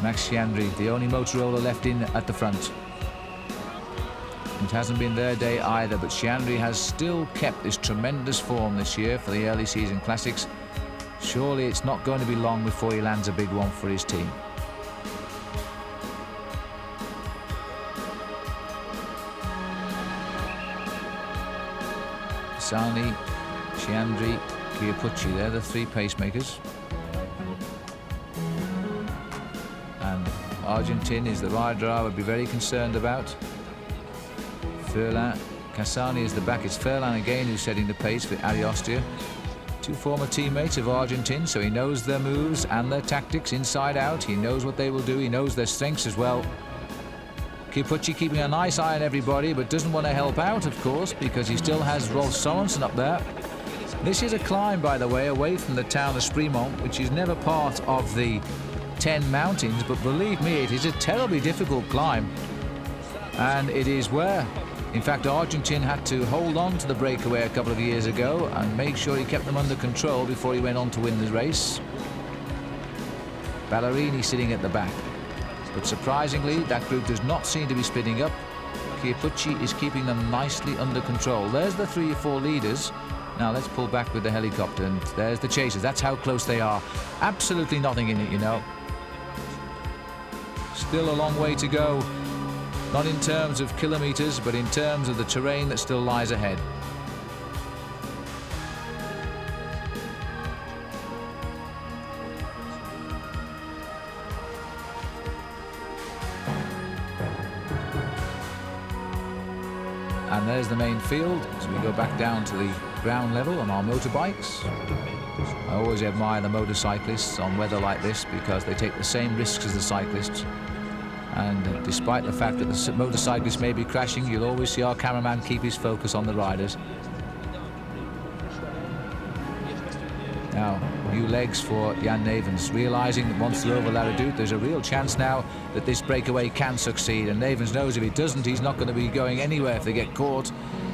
[SPEAKER 1] Max Chiandri, the only Motorola left in at the front. It hasn't been their day either, but Chiandri has still kept this tremendous form this year for the early season classics. Surely it's not going to be long before he lands a big one for his team. Sani, Chiandri, Chiappucci, they're the three pacemakers. And Argentin is the rider I would be very concerned about. Ferland, Cassani is the back. It's Ferland again who's setting the pace for Ariostia. Two former teammates of Argentin, so he knows their moves and their tactics inside out. He knows what they will do. He knows their strengths as well. Chiappucci keeping a nice eye on everybody, but doesn't want to help out, of course, because he still has Rolf Sorensen up there. This is a climb, by the way, away from the town of Sprimont, which is never part of the 10 mountains, but believe me, it is a terribly difficult climb. And it is where, in fact, Argentin had to hold on to the breakaway a couple of years ago and make sure he kept them under control before he went on to win the race. Ballerini sitting at the back. But surprisingly, that group does not seem to be splitting up. Chiappucci is keeping them nicely under control. There's the 3 or 4 leaders. Now let's pull back with the helicopter, and there's the chasers. That's how close they are. Absolutely nothing in it, you know. Still a long way to go. Not in terms of kilometers, but in terms of the terrain that still lies ahead. And there's the main field as we go back down to the ground level on our motorbikes. I always admire the motorcyclists on weather like this because they take the same risks as the cyclists. And despite the fact that the motorcyclists may be crashing, you'll always see our cameraman keep his focus on the riders. Now, new legs for Jan Nevens, realising that once they're over La Redoute, there's a real chance now that this breakaway can succeed. And Nevens knows if he doesn't, he's not going to be going anywhere if they get caught.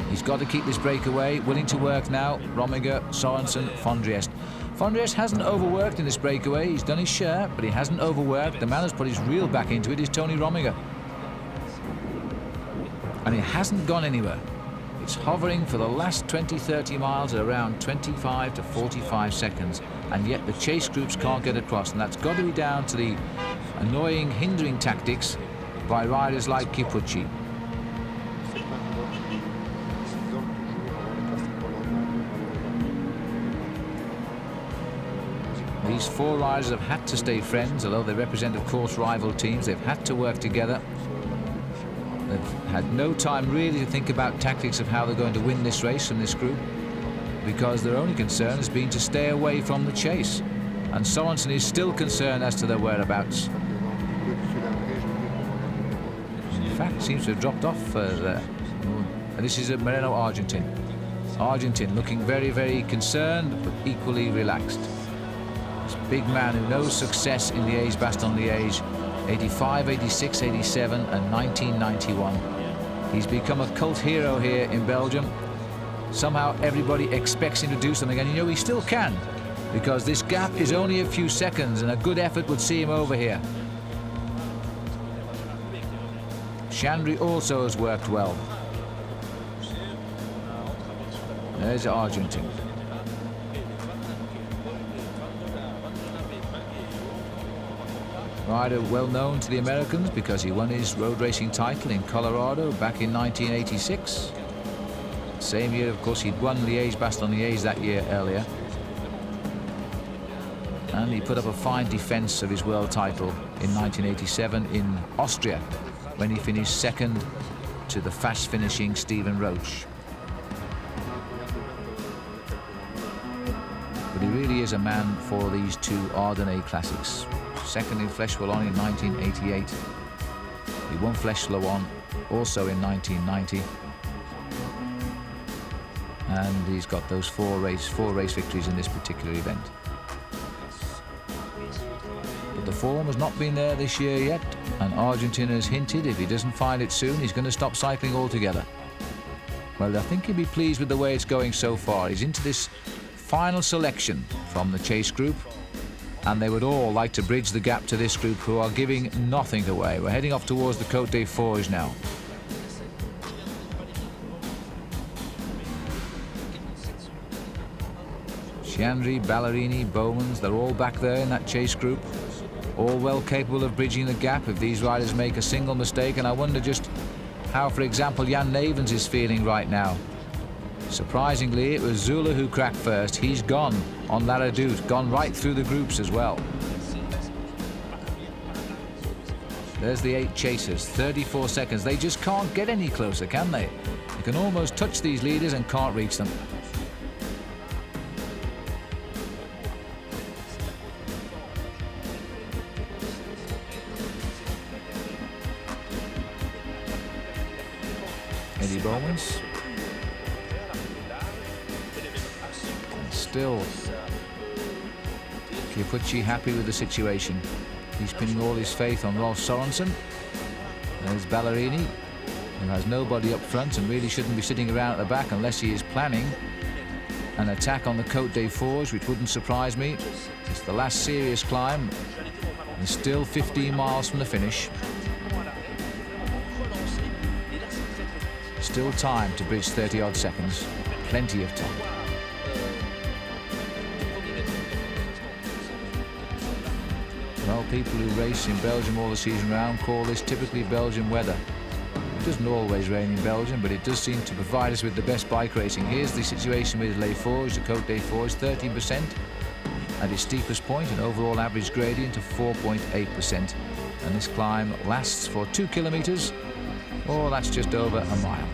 [SPEAKER 1] He's got to keep this breakaway, willing to work now. Rominger, Sorensen, von Driest. Von Driest hasn't overworked in this breakaway. He's done his share, but he hasn't overworked. The man who's put his reel back into it is Tony Rominger. And he hasn't gone anywhere. It's hovering for the last 20-30 miles at around 25 to 45 seconds, and yet the chase groups can't get across, and that's got to be down to the annoying, hindering tactics by riders like Kipucci. These four riders have had to stay friends, although they represent, of course, rival teams. They've had to work together. They've had no time really to think about tactics of how they're going to win this race from this group, because their only concern has been to stay away from the chase. And Sorensen is still concerned as to their whereabouts. In fact, seems to have dropped off there. And this is a Moreno Argentin. Argentin looking very, very concerned, but equally relaxed. This big man who knows success in Liege Bastogne Liege. 85, 86, 87 and 1991. He's become a cult hero here in Belgium. Somehow everybody expects him to do something, and you know he still can, because this gap is only a few seconds and a good effort would see him over here. Chandry also has worked well. There's Argentin. Rider well known to the Americans because he won his road racing title in Colorado back in 1986. Same year, of course, he'd won Liege Bastogne Liege that year earlier. And he put up a fine defense of his world title in 1987 in Austria, when he finished second to the fast finishing Stephen Roach. But he really is a man for these two Ardennais classics. Second in Flèche Wallonne in 1988. He won Flèche Wallonne also in 1990. And he's got those four race victories in this particular event. But the form has not been there this year yet, and Argentin has hinted if he doesn't find it soon, he's going to stop cycling altogether. Well, I think he'll be pleased with the way it's going so far. He's into this final selection from the chase group, and they would all like to bridge the gap to this group, who are giving nothing away. We're heading off towards the Côte des Forges now. Chandry, Ballerini, Bowmans, they're all back there in that chase group, all well capable of bridging the gap if these riders make a single mistake. And I wonder just how, for example, Jan Nevens is feeling right now. Surprisingly, it was Zula who cracked first. He's gone on La Redoute, gone right through the groups as well. There's the 8 chasers, 34 seconds. They just can't get any closer, can they? You can almost touch these leaders and can't reach them. Eddie Bowmans. Still, Kipucci happy with the situation. He's pinning all his faith on Rolf Sorensen. There's Ballerini, who has nobody up front and really shouldn't be sitting around at the back unless he is planning an attack on the Côte des Forges, which wouldn't surprise me. It's the last serious climb, and still 15 miles from the finish. Still time to bridge 30-odd seconds. Plenty of time. Well, people who race in Belgium all the season round call this typically Belgian weather. It doesn't always rain in Belgium, but it does seem to provide us with the best bike racing. Here's the situation with Les Forges, the Côte des Forges, 13% at its steepest point, an overall average gradient of 4.8%. And this climb lasts for 2 kilometers, or that's just over a mile.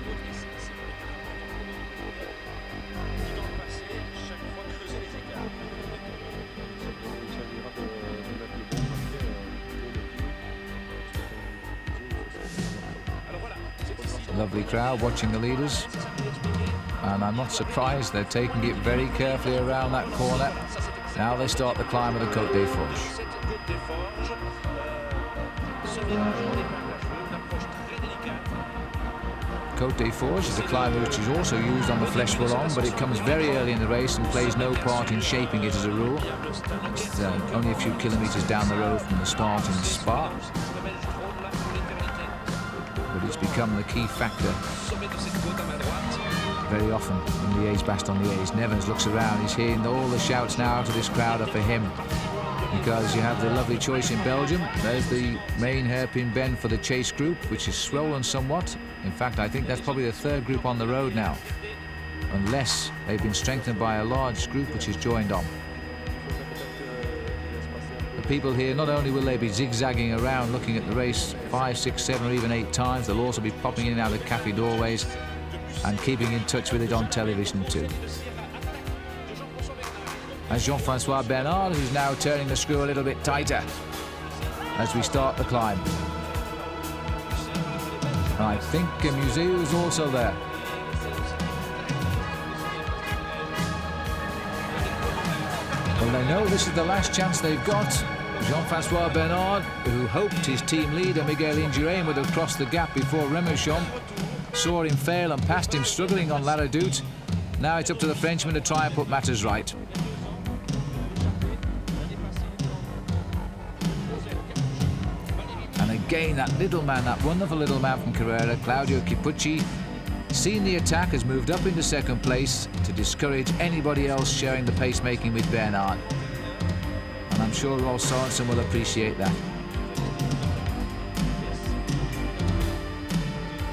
[SPEAKER 1] lovely crowd watching the leaders. And I'm not surprised they're taking it very carefully around that corner. Now they start the climb of the Côte des Forges. Côte des Forges is a climb which is also used on the Flèche Wallonne, but it comes very early in the race and plays no part in shaping it as a rule. It's only a few kilometres down the road from the start in Spa. But it's become the key factor very often in Liege Bastogne Liege. Nevens looks around, he's hearing all the shouts now to this crowd are for him, because you have the lovely choice in Belgium. There's the main hairpin bend for the chase group, which is swollen somewhat. In fact, I think that's probably the third group on the road now, unless they've been strengthened by a large group which is joined on. The people here, not only will they be zigzagging around looking at the race 5, 6, 7 or even 8 times, they'll also be popping in and out of cafe doorways and keeping in touch with it on television too. And Jean-Francois Bernard, who's now turning the screw a little bit tighter as we start the climb. I think Museu is also there. Well, they know this is the last chance they've got. Jean-Francois Bernard, who hoped his team leader Miguel Indurain would have crossed the gap before Remouchon, saw him fail and passed him struggling on La Redoute. Now it's up to the Frenchman to try and put matters right. And again, that little man, that wonderful little man from Carrera, Claudio Chipucci, seen the attack, has moved up into second place to discourage anybody else sharing the pacemaking with Bernard. And I'm sure Rolf Sorensen will appreciate that.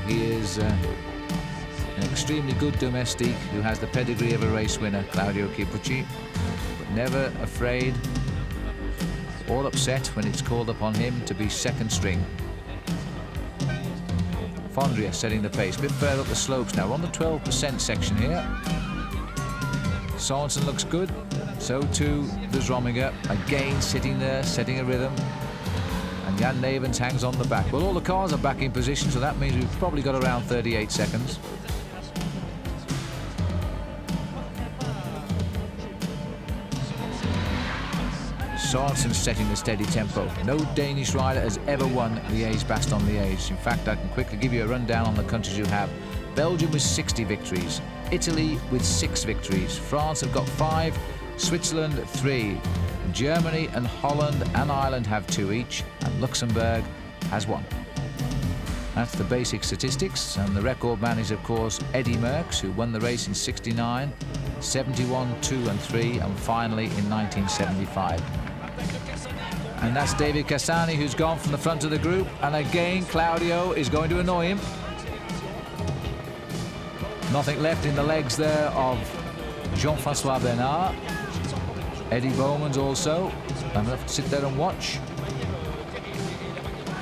[SPEAKER 1] He is an extremely good domestique who has the pedigree of a race winner, Claudio Chipucci, but never afraid or upset when it's called upon him to be second string. Fondria setting the pace, a bit further up the slopes now. We're on the 12% section here. Sorensen looks good, so too does Rominger, again sitting there, setting a rhythm. And Jan Nevens hangs on the back. Well, all the cars are back in position, so that means we've probably got around 38 seconds. Sorensen setting the steady tempo. No Danish rider has ever won Liege Bastogne Liege. In fact, I can quickly give you a rundown on the countries who have. Belgium with 60 victories, Italy with 6 victories, France have got 5, Switzerland 3, Germany and Holland and Ireland have 2 each, and Luxembourg has 1. That's the basic statistics, and the record man is of course Eddy Merckx, who won the race in '69, '71, 2 and 3, and finally in 1975. And that's David Cassani, who's gone from the front of the group, and again Claudio is going to annoy him. Nothing left in the legs there of Jean-Francois Bernard. Eddie Bowman's also. I'm going to have to sit there and watch.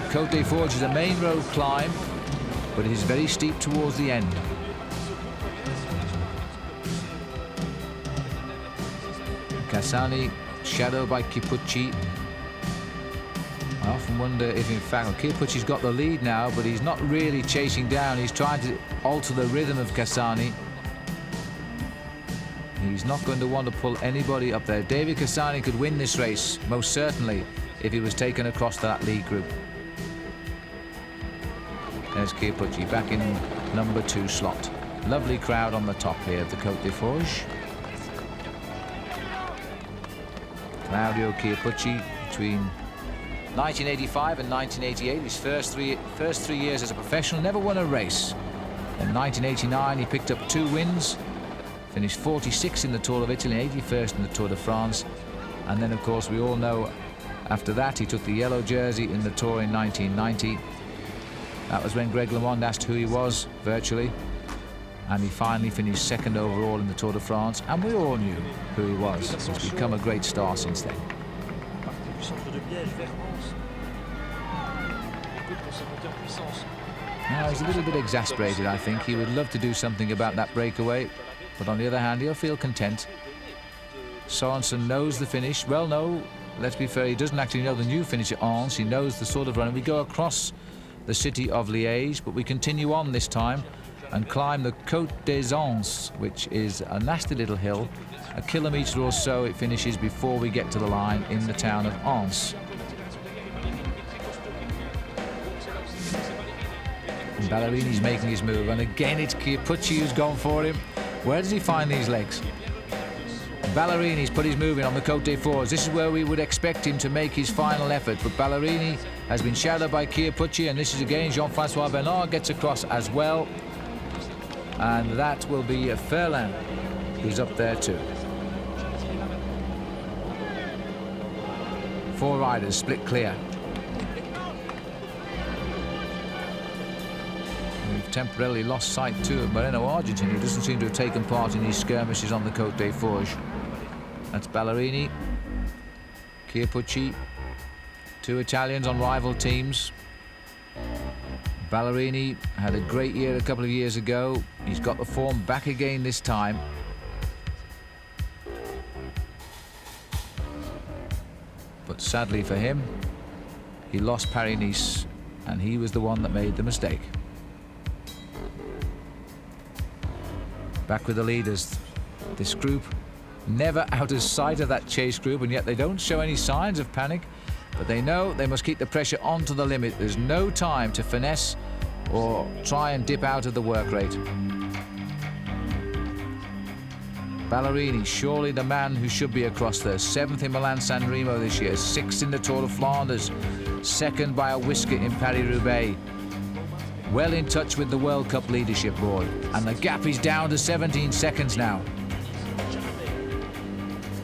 [SPEAKER 1] Côte des Forges is a main road climb, but it is very steep towards the end. Cassani, shadowed by Chipucci. I often wonder if, in fact, Chipucci's got the lead now, but he's not really chasing down. He's trying to alter the rhythm of Cassani. He's not going to want to pull anybody up there. David Cassani could win this race, most certainly, if he was taken across that lead group. There's Chipucci back in number 2 slot. Lovely crowd on the top here of the Côte des Forges. Claudio Chipucci between 1985 and 1988, his first three years as a professional, never won a race. In 1989 he picked up 2 wins, finished 46 in the Tour of Italy and 81st in the Tour de France, and then of course we all know after that he took the yellow jersey in the Tour in 1990. That was when Greg LeMond asked who he was, virtually, and he finally finished 2nd overall in the Tour de France, and we all knew who he was. He's become a great star since then. Now he's a little bit exasperated, I think. He would love to do something about that breakaway, but on the other hand, he'll feel content. Sorensen knows the finish. Well, no, let's be fair, he doesn't actually know the new finish at Ans. He knows the sort of run. We go across the city of Liege, but we continue on this time and climb the Côte des Anses, which is a nasty little hill. A kilometre or so it finishes before we get to the line in the town of Anse. And Ballerini's making his move, and again it's Chiappucci who's gone for him. Where does he find these legs? Ballerini's put his move in on the Côte des Fours. This is where we would expect him to make his final effort, but Ballerini has been shadowed by Chiappucci, and this is again Jean-François Bernard gets across as well. And that will be Ferlin, who's up there too. 4 riders split clear. We've temporarily lost sight too of Moreno Argentin, who doesn't seem to have taken part in these skirmishes on the Côte des Fours. That's Ballerini, Chiappucci, 2 Italians on rival teams. Ballerini had a great year a couple of years ago. He's got the form back again this time. But sadly for him, he lost Paris-Nice, and he was the one that made the mistake. Back with the leaders. This group never out of sight of that chase group, and yet they don't show any signs of panic. But they know they must keep the pressure on to the limit. There's no time to finesse or try and dip out of the work rate. Ballerini, surely the man who should be across there. 7th in Milan-San Remo this year, 6th in the Tour of Flanders, 2nd by a whisker in Paris-Roubaix. Well in touch with the World Cup leadership board. And the gap is down to 17 seconds now.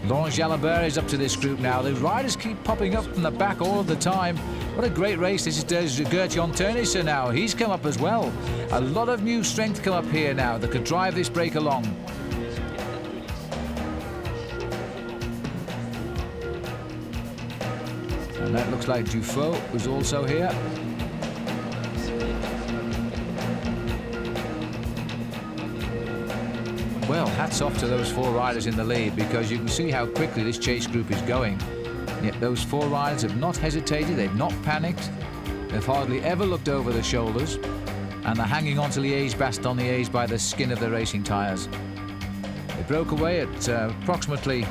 [SPEAKER 1] Laurent Jalabert is up to this group now. The riders keep popping up from the back all of the time. What a great race this is. Gert-Jan Teunissen now. He's come up as well. A lot of new strength come up here now that could drive this break along. And that looks like Dufaux, who's also here. Well, hats off to those 4 riders in the lead, because you can see how quickly this chase group is going. Yet those 4 riders have not hesitated, they've not panicked, they've hardly ever looked over their shoulders, and they're hanging on to Liege Bastogne Liege by the skin of their racing tyres. They broke away at approximately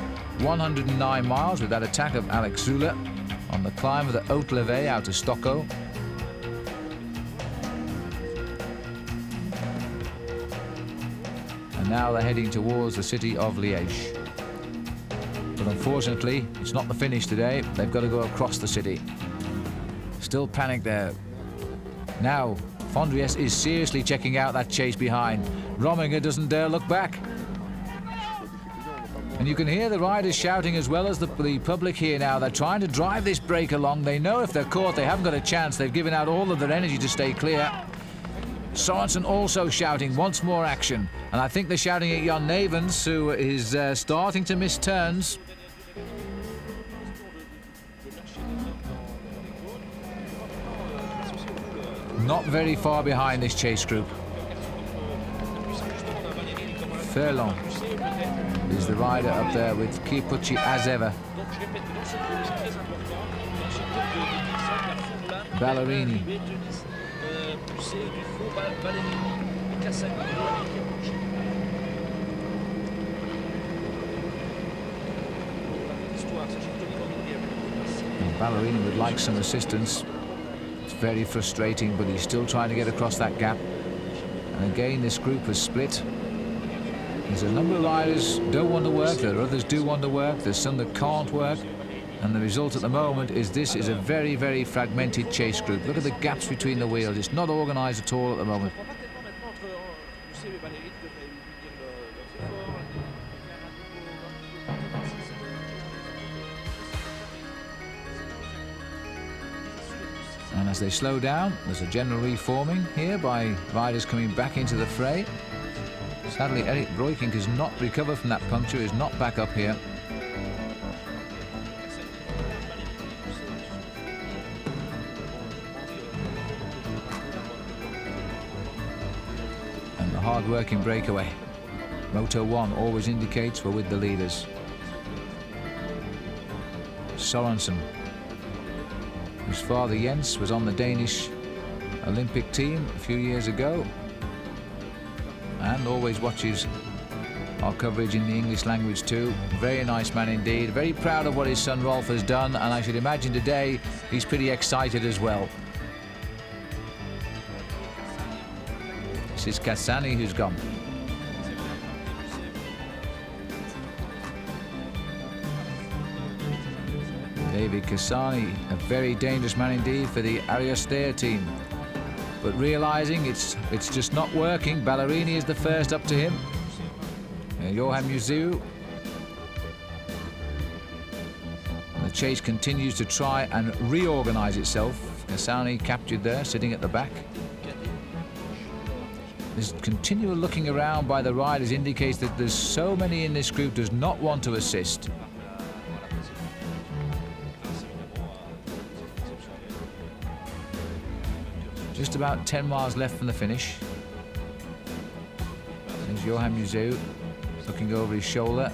[SPEAKER 1] 109 miles with that attack of Alex Zülle on the climb of the Haute Levée out of Stocco. Now they're heading towards the city of Liège. But unfortunately, it's not the finish today. They've got to go across the city. Still panic there. Now, Fondriès is seriously checking out that chase behind. Rominger doesn't dare look back. And you can hear the riders shouting as well as the public here now. They're trying to drive this break along. They know if they're caught, they haven't got a chance. They've given out all of their energy to stay clear. Sorensen also shouting, wants more action. And I think they're shouting at Jan Nevens, who is starting to miss turns. Not very far behind this chase group. Ferlin is the rider up there with Chiappucci as ever. Ballerini. Ballerini would like some assistance. It's very frustrating, but he's still trying to get across that gap. And again, this group has split. There's a number of riders who don't want to work, there are others do want to work, there's some that can't work. And the result at the moment is this is a very, very fragmented chase group. Look at the gaps between the wheels. It's not organised at all at the moment. And as they slow down, there's a general reforming here by riders coming back into the fray. Sadly, Eric Breukink has not recovered from that puncture, is not back up here. And the hard-working breakaway. Moto 1 always indicates we're with the leaders. Sorensen, whose father Jens was on the Danish Olympic team a few years ago, and always watches our coverage in the English language too. Very nice man indeed. Very proud of what his son Rolf has done, and I should imagine today he's pretty excited as well. This is Cassani who's gone. David Cassani, a very dangerous man indeed for the Ariastea team. But realising it's just not working, Ballerini is the first up to him. Johan Museeuw. The chase continues to try and reorganise itself. Cassani captured there, sitting at the back. This continual looking around by the riders indicates that there's so many in this group does not want to assist. Just about 10 miles left from the finish. There's Johan Museeuw looking over his shoulder.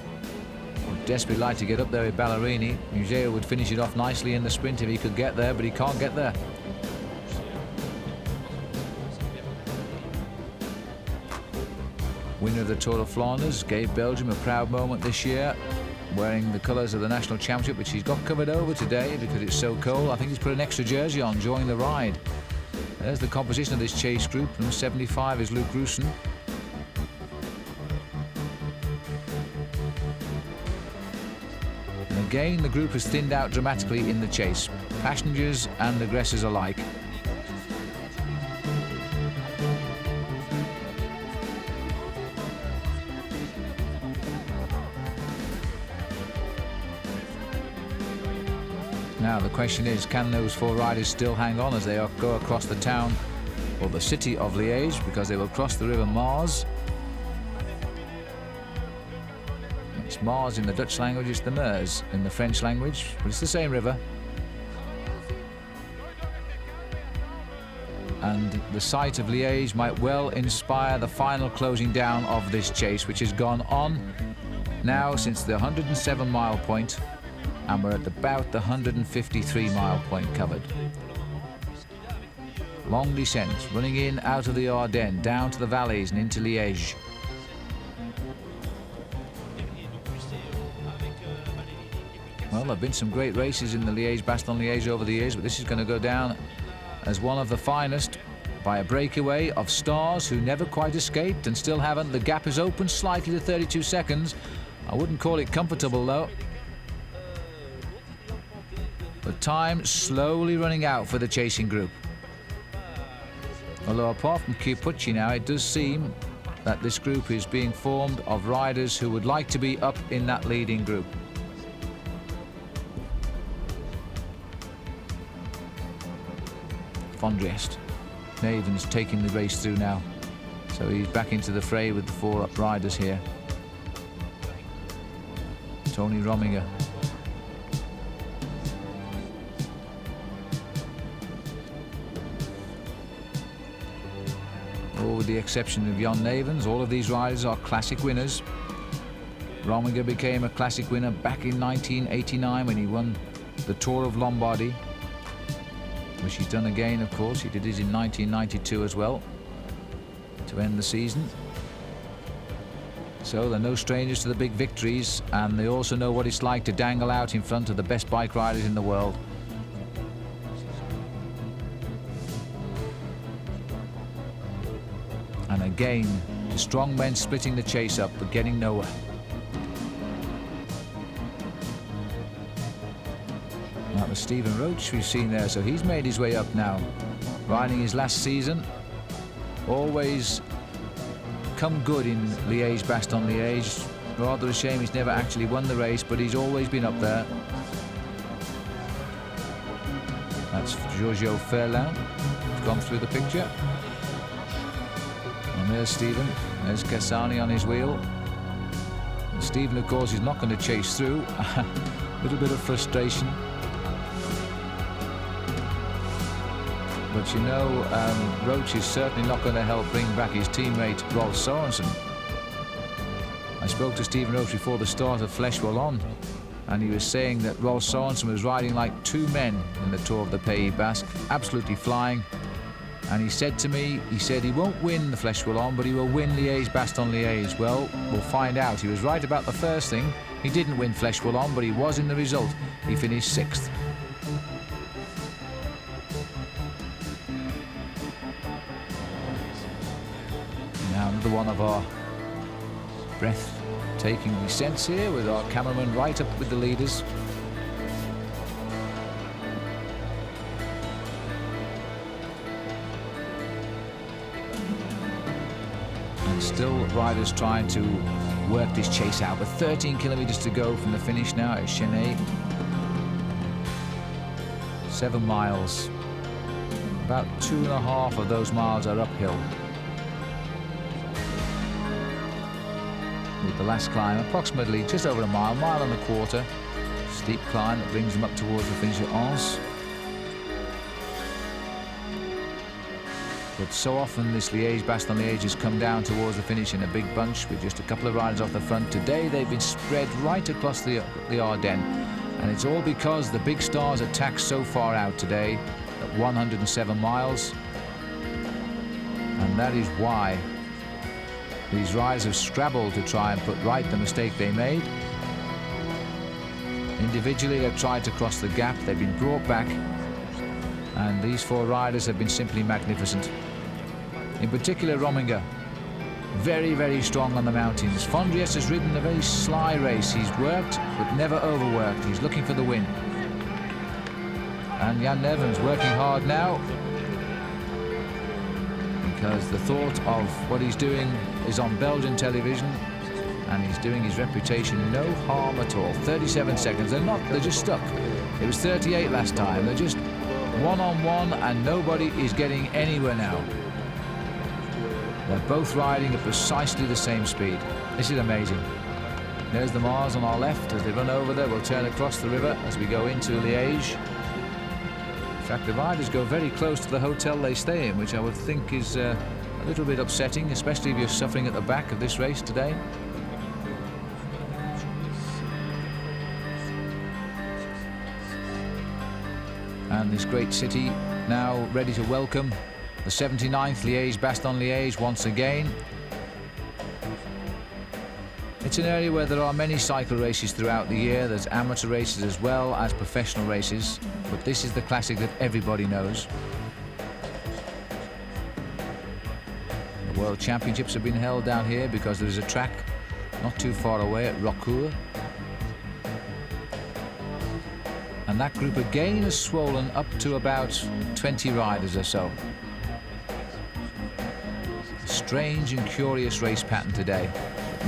[SPEAKER 1] Would desperately like to get up there with Ballerini. Museeuw would finish it off nicely in the sprint if he could get there, but he can't get there. Winner of the Tour of Flanders gave Belgium a proud moment this year, wearing the colours of the national championship, which he's got covered over today because it's so cold. I think he's put an extra jersey on during the ride. There's the composition of this chase group. Number 75 is Luke Gruson. And again, the group has thinned out dramatically in the chase, passengers and aggressors alike. Now the question is, can those four riders still hang on as they go across the town or the city of Liège, because they will cross the river Maas. It's Maas in the Dutch language, it's the Meuse in the French language, but it's the same river. And the sight of Liège might well inspire the final closing down of this chase, which has gone on now since the 107-mile point, and we're at about the 153-mile point covered. Long descent, running in out of the Ardennes, down to the valleys and into Liège. Well, there have been some great races in the Liege Bastogne Liege over the years, but this is going to go down as one of the finest by a breakaway of stars who never quite escaped and still haven't. The gap is open slightly to 32 seconds. I wouldn't call it comfortable though. But time slowly running out for the chasing group. Although apart from Chiappucci now, it does seem that this group is being formed of riders who would like to be up in that leading group. Von Drest. Naven's taking the race through now. So he's back into the fray with the four up riders here. Tony Rominger. All with the exception of Jan Nevens, all of these riders are classic winners. Rominger became a classic winner back in 1989 when he won the Tour of Lombardy, which he's done again, of course. He did his in 1992 as well, to end the season. So they're no strangers to the big victories, and they also know what it's like to dangle out in front of the best bike riders in the world. And again, the strong men splitting the chase up, but getting nowhere. That was Stephen Roach we've seen there, so he's made his way up now, riding his last season. Always come good in Liege Bastogne Liege. Rather a shame he's never actually won the race, but he's always been up there. That's Giorgio Ferland, who's gone through the picture. And there's Stephen, there's Cassani on his wheel. And Stephen, of course, is not going to chase through. A little bit of frustration. But you know, Roach is certainly not going to help bring back his teammate Rolf Sorensen. I spoke to Stephen Roach before the start of Flèche Wallonne, and he was saying that Rolf Sorensen was riding like two men in the Tour of the Pays Basque, absolutely flying. And he said to me, he won't win the Flèche Wallonne, but he will win Liege Bastogne Liege. Well, we'll find out. He was right about the first thing. He didn't win Flèche Wallonne, but he was in the result. He finished 6th. Now another one of our breathtaking descents here, with our cameraman right up with the leaders. Still riders trying to work this chase out, with 13 kilometers to go from the finish now at Chenay. 7 miles. About 2.5 of those miles are uphill. With the last climb approximately just over a mile, 1.25 miles. Steep climb that brings them up towards the finish at Anse. But so often this Liege Bastogne Liege has come down towards the finish in a big bunch with just a couple of riders off the front. Today they've been spread right across the Ardennes, and it's all because the big stars attacked so far out today at 107 miles, and that is why these riders have scrabbled to try and put right the mistake they made. Individually they've tried to cross the gap, they've been brought back, and these 4 riders have been simply magnificent. In particular, Rominger, very, very strong on the mountains. Fondriest has ridden a very sly race. He's worked, but never overworked. He's looking for the win. And Jan Neven's working hard now, because the thought of what he's doing is on Belgian television, and he's doing his reputation no harm at all. 37 seconds. They're just stuck. It was 38 last time. They're just one-on-one, and nobody is getting anywhere now. They're both riding at precisely the same speed. This is amazing. There's the Mars on our left. As they run over there, we'll turn across the river as we go into Liège. In fact, the riders go very close to the hotel they stay in, which I would think is a little bit upsetting, especially if you're suffering at the back of this race today. And this great city now ready to welcome the 79th Liege Bastogne Liege once again. It's an area where there are many cycle races throughout the year. There's amateur races as well as professional races, but this is the classic that everybody knows. The World Championships have been held down here because there is a track not too far away at Rocourt. And that group again has swollen up to about 20 riders or so. A strange and curious race pattern today.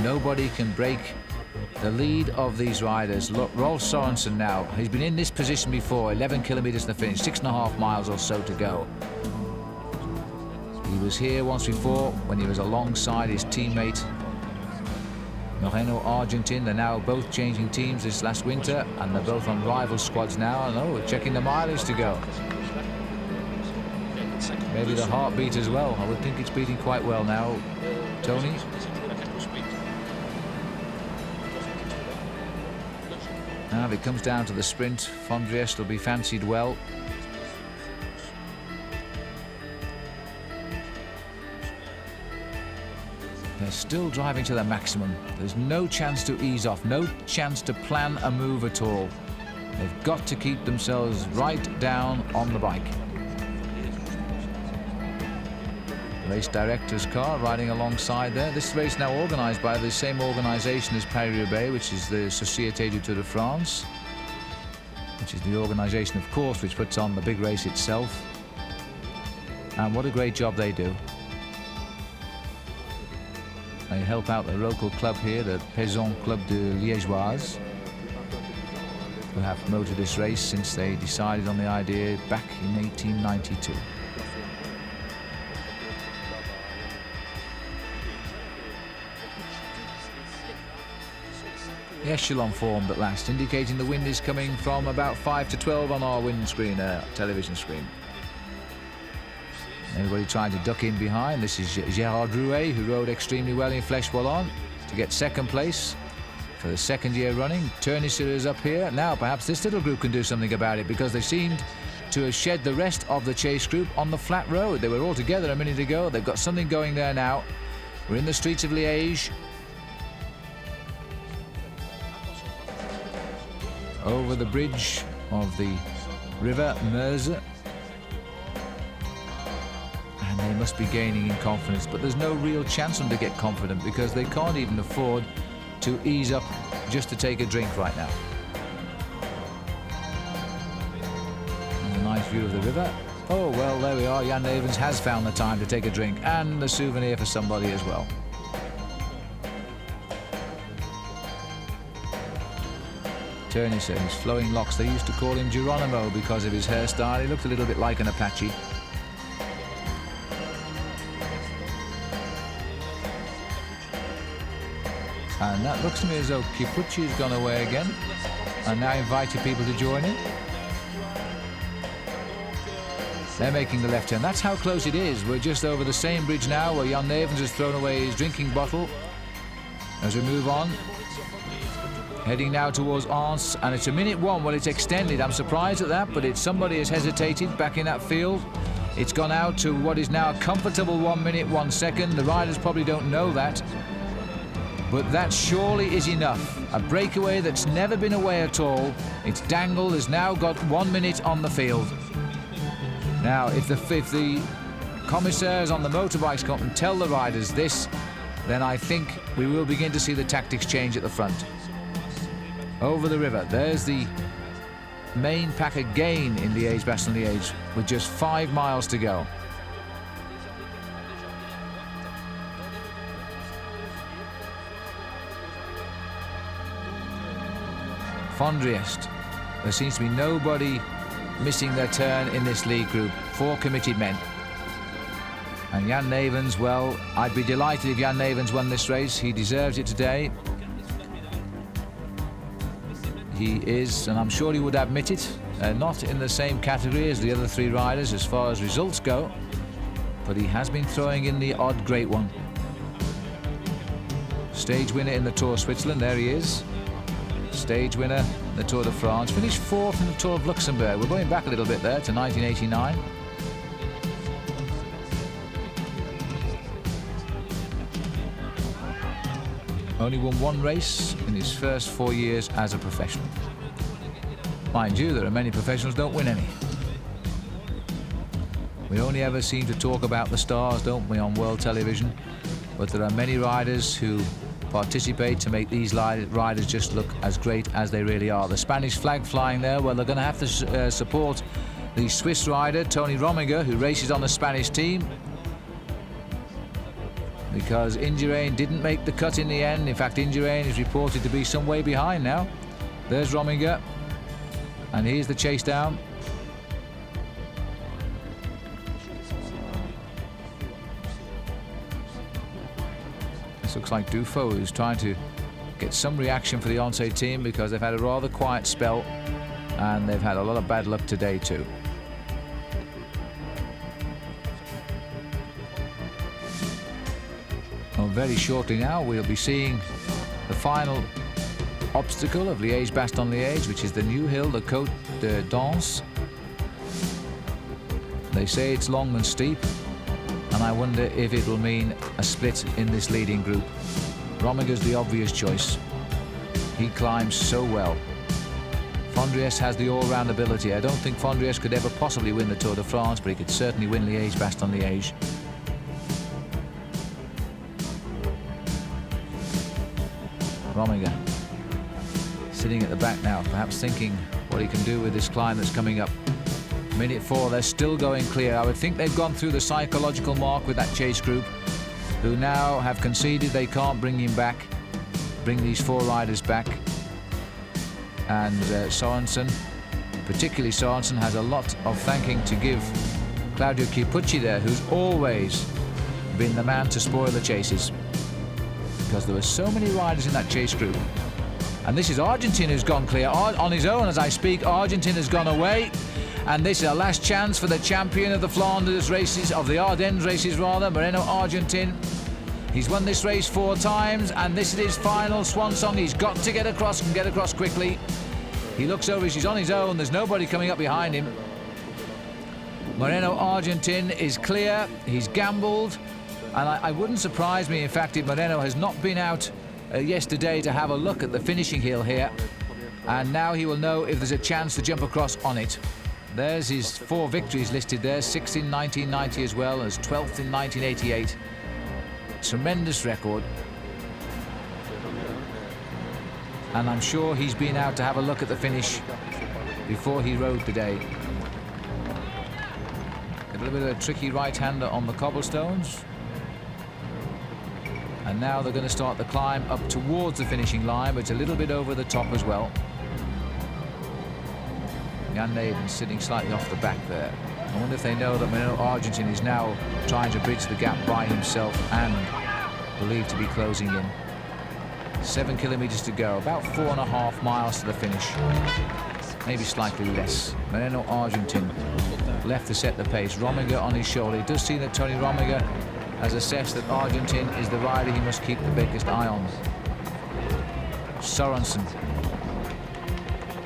[SPEAKER 1] Nobody can break the lead of these riders. Look, Rolf Sorensen now, he's been in this position before, 11 kilometers to the finish, 6.5 miles or so to go. He was here once before when he was alongside his teammate Moreno Argentin. They're now both changing teams this last winter, and they're both on rival squads now. And we're checking the mileage to go. Maybe the heartbeat as well. I would think it's beating quite well now. Tony? Now if it comes down to the sprint, Fondriest will be fancied well. They're still driving to their maximum. There's no chance to ease off, no chance to plan a move at all. They've got to keep themselves right down on the bike. Race director's car riding alongside there. This race now organised by the same organisation as Paris-Roubaix, which is the Société du Tour de France, which is the organisation, of course, which puts on the big race itself. And what a great job they do. They help out the local club here, the Paysan Club de Liégeoise, who have promoted this race since they decided on the idea back in 1892. The echelon formed at last, indicating the wind is coming from about 5 to 12 on our windscreen, television screen. Everybody trying to duck in behind. This is Gérard Drouet, who rode extremely well in Flèche Wallonne to get second place for the second year running. Tournisser is up here. Now perhaps this little group can do something about it, because they seemed to have shed the rest of the chase group on the flat road. They were all together a minute ago. They've got something going there now. We're in the streets of Liège. Over the bridge of the river Meuse. And they must be gaining in confidence, but there's no real chance for them to get confident because they can't even afford to ease up just to take a drink right now. And a nice view of the river. Oh, well, there we are. Jan Nevens has found the time to take a drink and a souvenir for somebody as well. Turney said his flowing locks, they used to call him Geronimo because of his hairstyle. He looked a little bit like an Apache. And that looks to me as though Chiappucci has gone away again and now invited people to join in. They're making the left turn. That's how close it is. We're just over the same bridge now where Jan Nevens has thrown away his drinking bottle. As we move on, heading now towards Anse, and it's a minute one. Well, it's extended. I'm surprised at that, but somebody has hesitated back in that field. It's gone out to what is now a comfortable 1 minute, 1 second. The riders probably don't know that. But that surely is enough. A breakaway that's never been away at all. It's Dangle has now got 1 minute on the field. Now, if the commissaires on the motorbikes come and tell the riders this, then I think we will begin to see the tactics change at the front. Over the river, there's the main pack again in Liege Bastogne Liege with just 5 miles to go. Fondriest. There seems to be nobody missing their turn in this lead group. 4 committed men. And Jan Nevens, well, I'd be delighted if Jan Nevens won this race. He deserves it today. He is, and I'm sure he would admit it, not in the same category as the other 3 riders as far as results go, but he has been throwing in the odd great one. Stage winner in the Tour of Switzerland, there he is. Stage winner in the Tour de France, finished 4th in the Tour of Luxembourg. We're going back a little bit there to 1989. Only won 1 race in his first 4 years as a professional. Mind you, there are many professionals who don't win any. We only ever seem to talk about the stars, don't we, on world television? But there are many riders who participate to make these riders just look as great as they really are. The Spanish flag flying there, well, they're going to have to support the Swiss rider, Tony Rominger, who races on the Spanish team, because Indurain didn't make the cut in the end. In fact, Indurain is reported to be some way behind now. There's Rominger, and here's the chase down. This looks like Dufo, who's trying to get some reaction for the Once team because they've had a rather quiet spell and they've had a lot of bad luck today too. Well, very shortly now we'll be seeing the final obstacle of Liege Bastogne Liege, which is the new hill, the Côte de Danse. They say it's long and steep, and I wonder if it will mean a split in this leading group. Rominger's the obvious choice. He climbs so well. Fondriest has the all-round ability. I don't think Fondriest could ever possibly win the Tour de France, but he could certainly win Liege Bastogne Liege. Rominger sitting at the back now, perhaps thinking what he can do with this climb that's coming up. Minute 4, they're still going clear. I would think they've gone through the psychological mark with that chase group, who now have conceded they can't bring him back, bring these 4 riders back. And Sorensen, particularly Sorensen, has a lot of thanking to give Claudio Chiappucci there, who's always been the man to spoil the chases, because there were so many riders in that chase group. And this is Argentin who's gone clear. On his own as I speak, Argentin has gone away. And this is a last chance for the champion of the Flanders races, of the Ardennes races rather, Moreno Argentin. He's won this race 4 times, and this is his final swan song. He's got to get across and get across quickly. He looks over, he's on his own, there's nobody coming up behind him. Moreno Argentin is clear, he's gambled, and I wouldn't surprise me, in fact, if Moreno has not been out yesterday to have a look at the finishing hill here, and now he will know if there's a chance to jump across on it. There's his 4 victories listed there, 6th in 1990 as well as 12th in 1988. Tremendous record. And I'm sure he's been out to have a look at the finish before he rode today. A little bit of a tricky right-hander on the cobblestones. And now they're going to start the climb up towards the finishing line, but it's a little bit over the top as well. Jan Navens sitting slightly off the back there. I wonder if they know that Moreno Argentin is now trying to bridge the gap by himself and believed to be closing in. 7 kilometers to go, about 4.5 miles to the finish. Maybe slightly less. Moreno Argentin left to set the pace. Rominger on his shoulder. It does seem that Tony Rominger has assessed that Argentin is the rider he must keep the biggest eye on. Sorensen,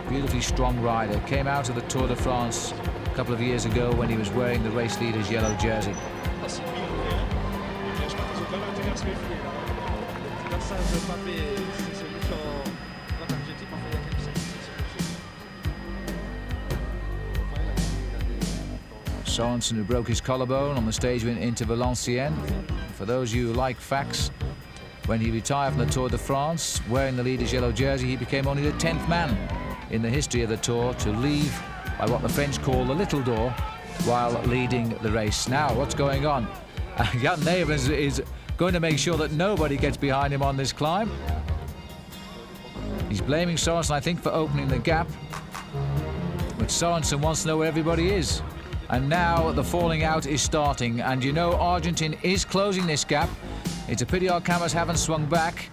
[SPEAKER 1] beautifully strong rider, came out of the Tour de France a couple of years ago when he was wearing the race leader's yellow jersey. Sorensen, who broke his collarbone on the stage win into Valenciennes. For those of you who like facts, when he retired from the Tour de France, wearing the leader's yellow jersey, he became only the 10th man in the history of the Tour to leave by what the French call the little door while leading the race. Now, what's going on? Jan Navens is going to make sure that nobody gets behind him on this climb. He's blaming Sorensen, I think, for opening the gap. But Sorensen wants to know where everybody is. And now the falling out is starting, and you know Argentin is closing this gap. It's a pity our cameras haven't swung back.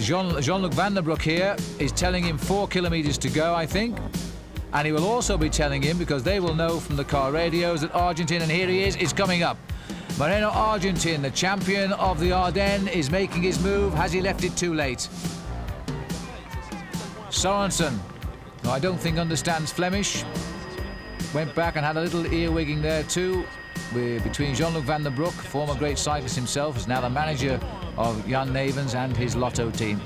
[SPEAKER 1] Jean-Luc Van der Broek here is telling him 4 kilometers to go, I think. And he will also be telling him, because they will know from the car radios, that Argentin, and here he is coming up. Moreno Argentin, the champion of the Ardennes, is making his move. Has he left it too late? Sorensen, who I don't think understands Flemish, went back and had a little earwigging there too, between Jean-Luc Van der Broek, former great cyclist himself, is now the manager of Jan Navens and his Lotto team.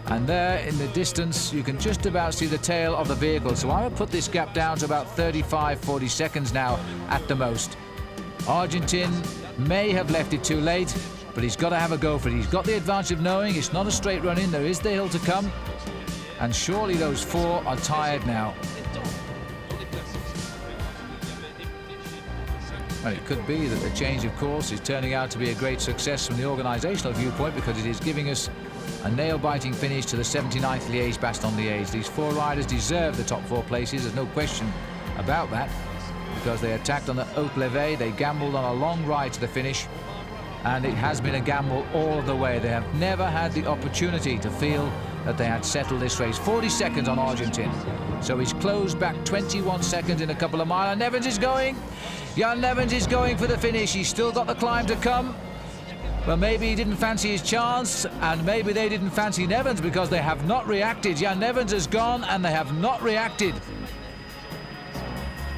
[SPEAKER 1] And there in the distance you can just about see the tail of the vehicle, so I would put this gap down to about 35-40 seconds now at the most. Argentin may have left it too late, but he's got to have a go for it. He's got the advantage of knowing it's not a straight run in, there is the hill to come, and surely those 4 are tired now. Well, it could be that the change of course is turning out to be a great success from the organisational viewpoint, because it is giving us a nail-biting finish to the 79th Liege Bastogne Liege. These 4 riders deserve the top 4 places, there's no question about that, because they attacked on the Haute Levée, they gambled on a long ride to the finish, and it has been a gamble all of the way. They have never had the opportunity to feel that they had settled this race. 40 seconds on Argentin, so he's closed back 21 seconds in a couple of miles, and Navens is going. Jan Navens is going for the finish. He's still got the climb to come. Well, maybe he didn't fancy his chance, and maybe they didn't fancy Navens because they have not reacted. Jan Navens has gone and they have not reacted.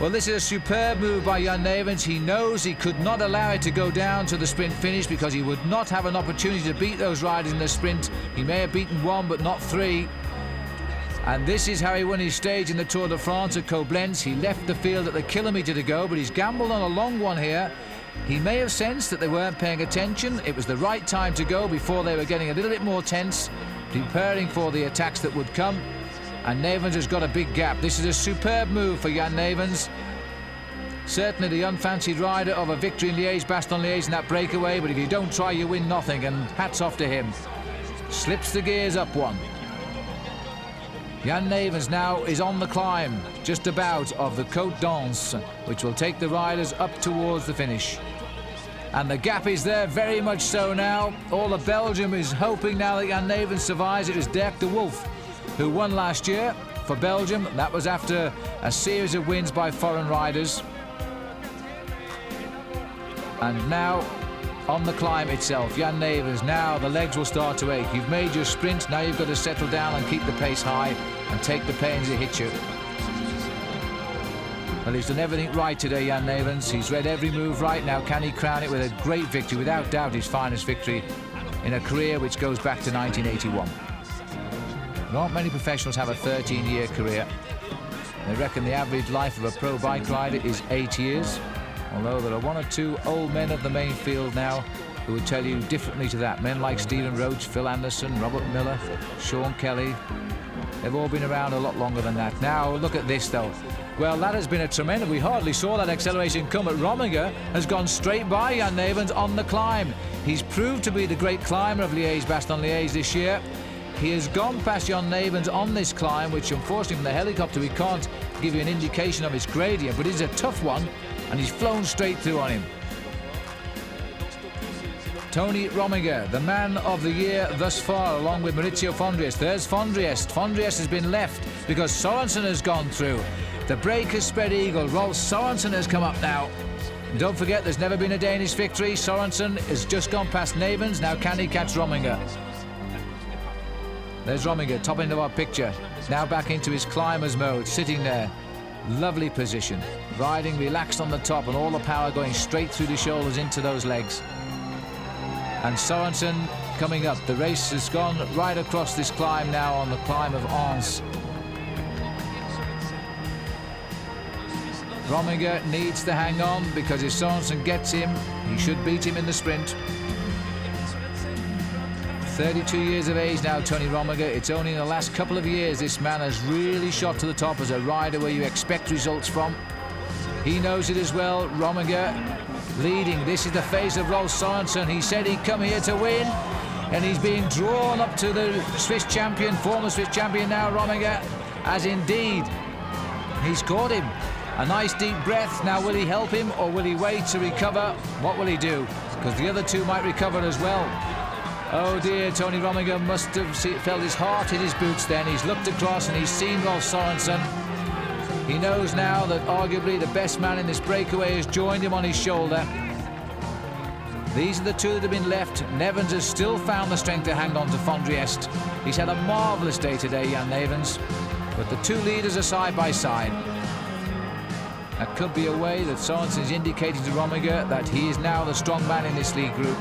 [SPEAKER 1] Well, this is a superb move by Jan Navens. He knows he could not allow it to go down to the sprint finish because he would not have an opportunity to beat those riders in the sprint. He may have beaten 1 but not 3. And this is how he won his stage in the Tour de France at Koblenz. He left the field at the kilometre to go, but he's gambled on a long one here. He may have sensed that they weren't paying attention. It was the right time to go before they were getting a little bit more tense, preparing for the attacks that would come. And Navens has got a big gap. This is a superb move for Jan Navens. Certainly the unfancied rider of a victory in Liege Bastogne Liege in that breakaway, but if you don't try you win nothing, and hats off to him. Slips the gears up 1. Jan Navens now is on the climb, just about, of the Côte d'Ance, which will take the riders up towards the finish. And the gap is there, very much so now. All of Belgium is hoping now that Jan Navens survives. It was Dirk de Wolf who won last year for Belgium. That was after a series of wins by foreign riders. And now, on the climb itself, Jan Navens, now the legs will start to ache. You've made your sprint, now you've got to settle down and keep the pace high and take the pains that hit you. Well, he's done everything right today, Jan Nevens. He's read every move right. Now, can he crown it with a great victory? Without doubt, his finest victory in a career which goes back to 1981. Not many professionals have a 13-year career. They reckon the average life of a pro bike rider is 8 years, although there are one or two old men of the main field now who would tell you differently to that. Men like Stephen Roach, Phil Anderson, Robert Miller, Sean Kelly. They've all been around a lot longer than that. Now, look at this, though. Well, that has been a tremendous... We hardly saw that acceleration come, but Rominger has gone straight by Jan Nevens on the climb. He's proved to be the great climber of Liege Bastogne Liege this year. He has gone past Jan Nevens on this climb, which unfortunately from the helicopter we can't give you an indication of its gradient, but it's a tough one, and he's flown straight through on him. Tony Rominger, the man of the year thus far, along with Maurizio Fondriest. There's Fondriest. Fondriest has been left because Sorensen has gone through. The break has spread eagle. Rolf Sorensen has come up now. And don't forget, there's never been a Danish victory. Sorensen has just gone past Nevens. Now can he catch Rominger? There's Rominger, top end of our picture. Now back into his climber's mode, sitting there. Lovely position. Riding relaxed on the top and all the power going straight through the shoulders into those legs. And Sorensen coming up. The race has gone right across this climb now on the climb of Ans. Rominger needs to hang on because if Sorensen gets him, he should beat him in the sprint. 32 years of age now, Tony Rominger. It's only in the last couple of years this man has really shot to the top as a rider where you expect results from. He knows it as well. Rominger leading. This is the face of Rolf Sorensen. He said he'd come here to win, and he's being drawn up to the Swiss champion, former Swiss champion now, Rominger, as indeed he's caught him. A nice deep breath. Now, will he help him or will he wait to recover? What will he do? Because the other two might recover as well. Oh dear, Tony Rominger must have felt his heart hit his boots then. He's looked across and he's seen Rolf Sorensen. He knows now that arguably the best man in this breakaway has joined him on his shoulder. These are the two that have been left. Nevens has still found the strength to hang on to Fondriest. He's had a marvellous day today, Jan Nevens. But the two leaders are side by side. That could be a way that Sorensen is indicating to Rominger that he is now the strong man in this lead group.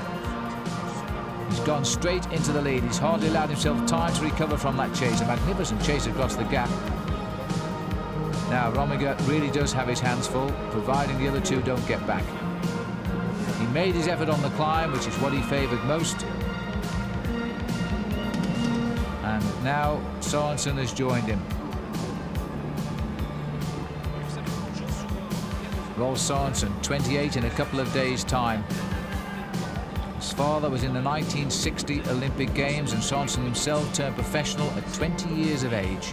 [SPEAKER 1] He's gone straight into the lead. He's hardly allowed himself time to recover from that chase. A magnificent chase across the gap. Now, Rominger really does have his hands full, providing the other two don't get back. He made his effort on the climb, which is what he favoured most. And now Sorensen has joined him. Rolf Sorensen, 28 in a couple of days' time. His father was in the 1960 Olympic Games, and Sorensen himself turned professional at 20 years of age.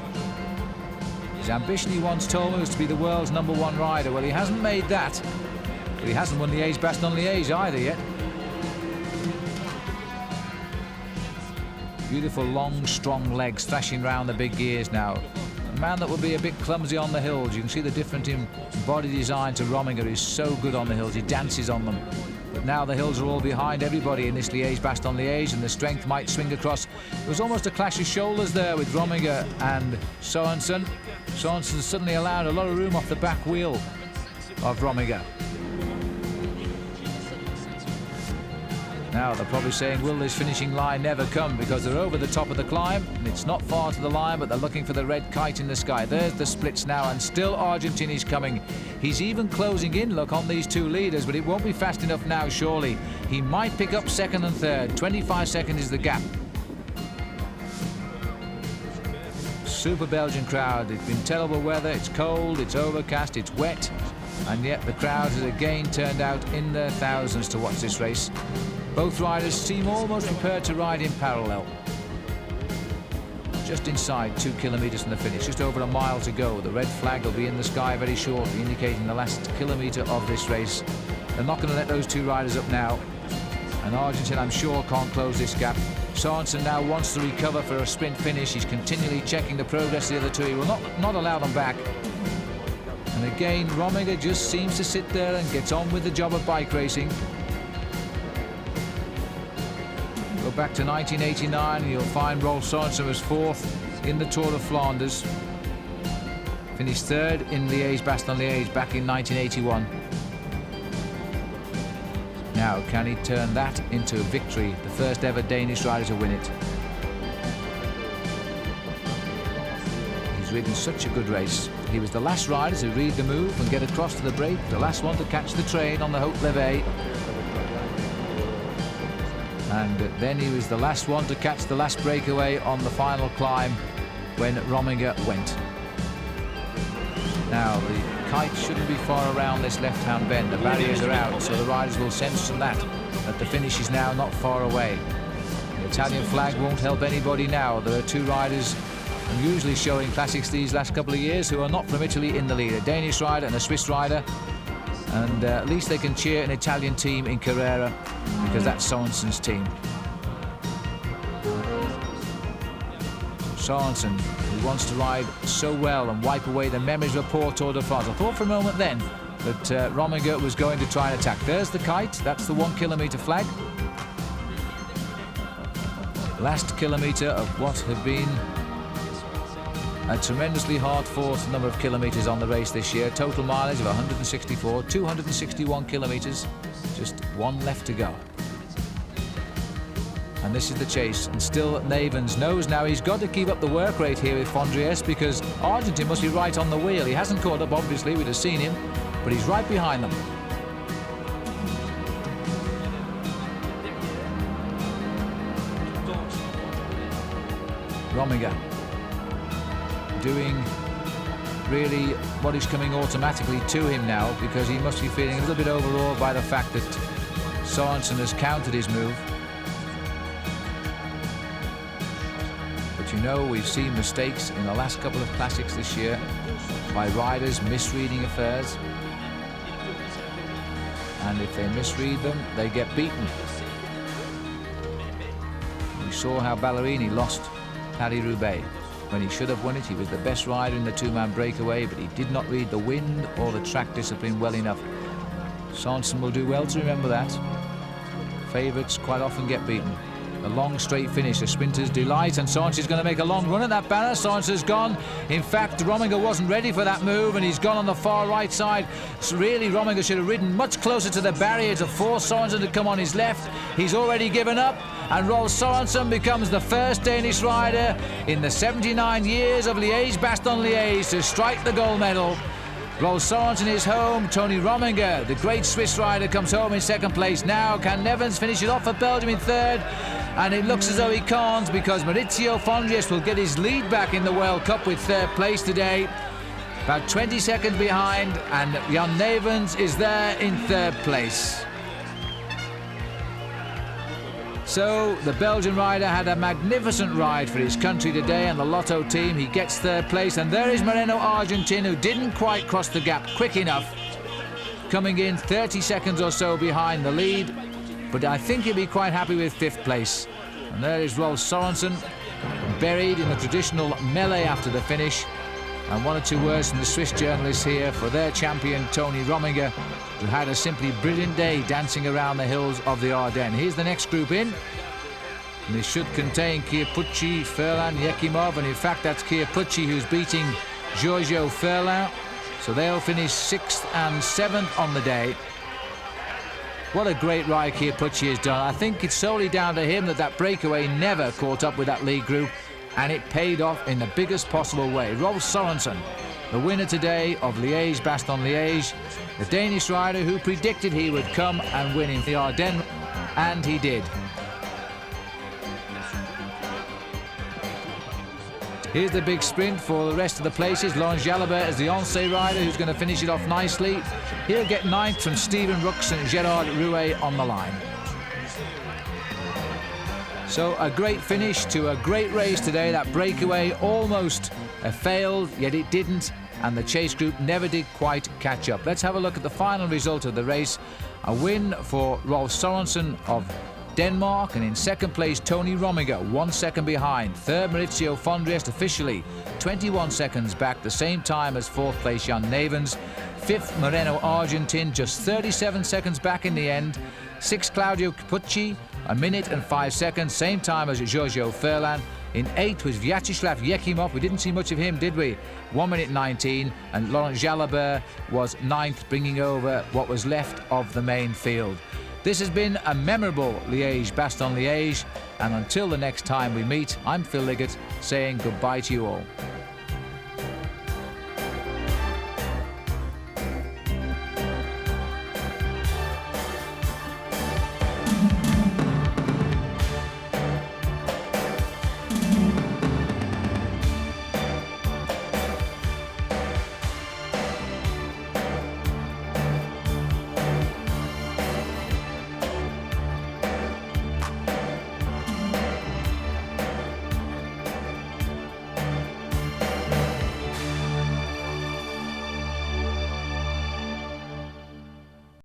[SPEAKER 1] His ambition, he once told me, was to be the world's #1 rider. Well, he hasn't made that, but he hasn't won the Liege Bastogne Liege either yet. Beautiful, long, strong legs thrashing round the big gears now. A man that would be a bit clumsy on the hills. You can see the difference in body design to Rominger. He's so good on the hills. He dances on them. But now the hills are all behind everybody in this Liege Bastogne Liege, and the strength might swing across. There was almost a clash of shoulders there with Rominger and Sorensen. Sorensen suddenly allowed a lot of room off the back wheel of Rominger. Now they're probably saying, will this finishing line never come? Because they're over the top of the climb, and it's not far to the line, but they're looking for the red kite in the sky. There's the splits now, and still Argentini's coming. He's even closing in, look, on these two leaders, but it won't be fast enough now, surely. He might pick up second and third. 25 seconds is the gap. Super Belgian crowd. It's been terrible weather, it's cold, it's overcast, it's wet, and yet the crowd has again turned out in their thousands to watch this race. Both riders seem almost prepared to ride in parallel. Just inside 2 kilometres from the finish, just over a mile to go. The red flag will be in the sky very shortly, indicating the last kilometre of this race. They're not going to let those two riders up now. And Argentina, I'm sure, can't close this gap. Sorensen now wants to recover for a sprint finish. He's continually checking the progress of the other two. He will not allow them back. And again, Rominger just seems to sit there and gets on with the job of bike racing. Go back to 1989 and you'll find Rolf Sorensen was 4th in the Tour of Flanders. Finished third in Liege Bastogne Liege back in 1981. Now, can he turn that into a victory? The first ever Danish rider to win it. He's ridden such a good race. He was the last rider to read the move and get across to the break, the last one to catch the train on the Haute Levée. And then he was the last one to catch the last breakaway on the final climb when Rominger went. Now, the kite shouldn't be far around this left-hand bend. The barriers are out, so the riders will sense from that the finish is now not far away. The Italian flag won't help anybody now. There are two riders usually showing classics these last couple of years who are not from Italy in the lead, a Danish rider and a Swiss rider. And at least they can cheer an Italian team in Carrera, because that's Sorensen's team. Sorensen, who wants to ride so well and wipe away the memories of a poor Tour de France. I thought for a moment then that Rominger was going to try and attack. There's the kite, that's the 1 kilometre flag. Last kilometre of what had been a tremendously hard-fought number of kilometres on the race this year. Total mileage of 164, 261 kilometres, just one left to go. And this is the chase, and still Navens knows now he's got to keep up the work rate here with Fondriest, because Argentin must be right on the wheel. He hasn't caught up, obviously, we'd have seen him, but he's right behind them. Rominger doing really what is coming automatically to him now, because he must be feeling a little bit overawed by the fact that Sorensen has countered his move. But you know, we've seen mistakes in the last couple of classics this year by riders misreading affairs, and if they misread them, they get beaten. We saw how Ballerini lost Paris-Roubaix. When he should have won it, he was the best rider in the two-man breakaway, but he did not read the wind or the track discipline well enough. Sorensen will do well to remember that. Favourites quite often get beaten. A long straight finish, a sprinter's delight, and Sorensen's going to make a long run at that banner. Sorensen's gone. In fact, Rominger wasn't ready for that move, and he's gone on the far right side. So really, Rominger should have ridden much closer to the barrier to force Sorensen to come on his left. He's already given up, and Rolf Sorensen becomes the first Danish rider in the 79 years of Liege Bastogne Liege to strike the gold medal. Rolf Sorensen is home. Tony Rominger, the great Swiss rider, comes home in second place. Now can Navens finish it off for Belgium in third? And it looks as though he can't, because Maurizio Fondriest will get his lead back in the World Cup with third place today. About 20 seconds behind, and Jan Navens is there in third place. So the Belgian rider had a magnificent ride for his country today, and the Lotto team, he gets third place. And there is Moreno Argentin, who didn't quite cross the gap quick enough, coming in 30 seconds or so behind the lead, but I think he'll be quite happy with fifth place. And there is Rolf Sorensen, buried in the traditional melee after the finish. And one or two words from the Swiss journalists here for their champion Tony Rominger, who had a simply brilliant day dancing around the hills of the Ardennes. Here's the next group in. And this should contain Chiappucci, Furlan, Yekimov, and in fact that's Chiappucci who's beating Giorgio Furlan. So they'll finish 6th and 7th on the day. What a great ride Chiappucci has done. I think it's solely down to him that that breakaway never caught up with that lead group, and it paid off in the biggest possible way. Rolf Sorensen, the winner today of Liege Bastogne Liege, the Danish rider who predicted he would come and win in the Ardennes, and he did. Here's the big sprint for the rest of the places. Laurent Jalabert is the Oncé rider who's going to finish it off nicely. He'll get 9th from Stephen Rooks and Gerard Rouet on the line. So a great finish to a great race today. That breakaway almost failed, yet it didn't, and the chase group never did quite catch up. Let's have a look at the final result of the race. A win for Rolf Sorensen of Denmark, and in second place Tony Rominger, 1 second behind. Third, Maurizio Fondriest, officially 21 seconds back, the same time as fourth place Jan Navens. Fifth, Moreno Argentin, just 37 seconds back in the end. Sixth, Claudio Chiappucci, 1 minute and 5 seconds, same time as Giorgio Furlan. In 8th was Vyacheslav Yekimov. We didn't see much of him, did we? 1 minute 19, and Laurent Jalabert was 9th, bringing over what was left of the main field. This has been a memorable Liege Bastogne Liege, and until the next time we meet, I'm Phil Liggett saying goodbye to you all.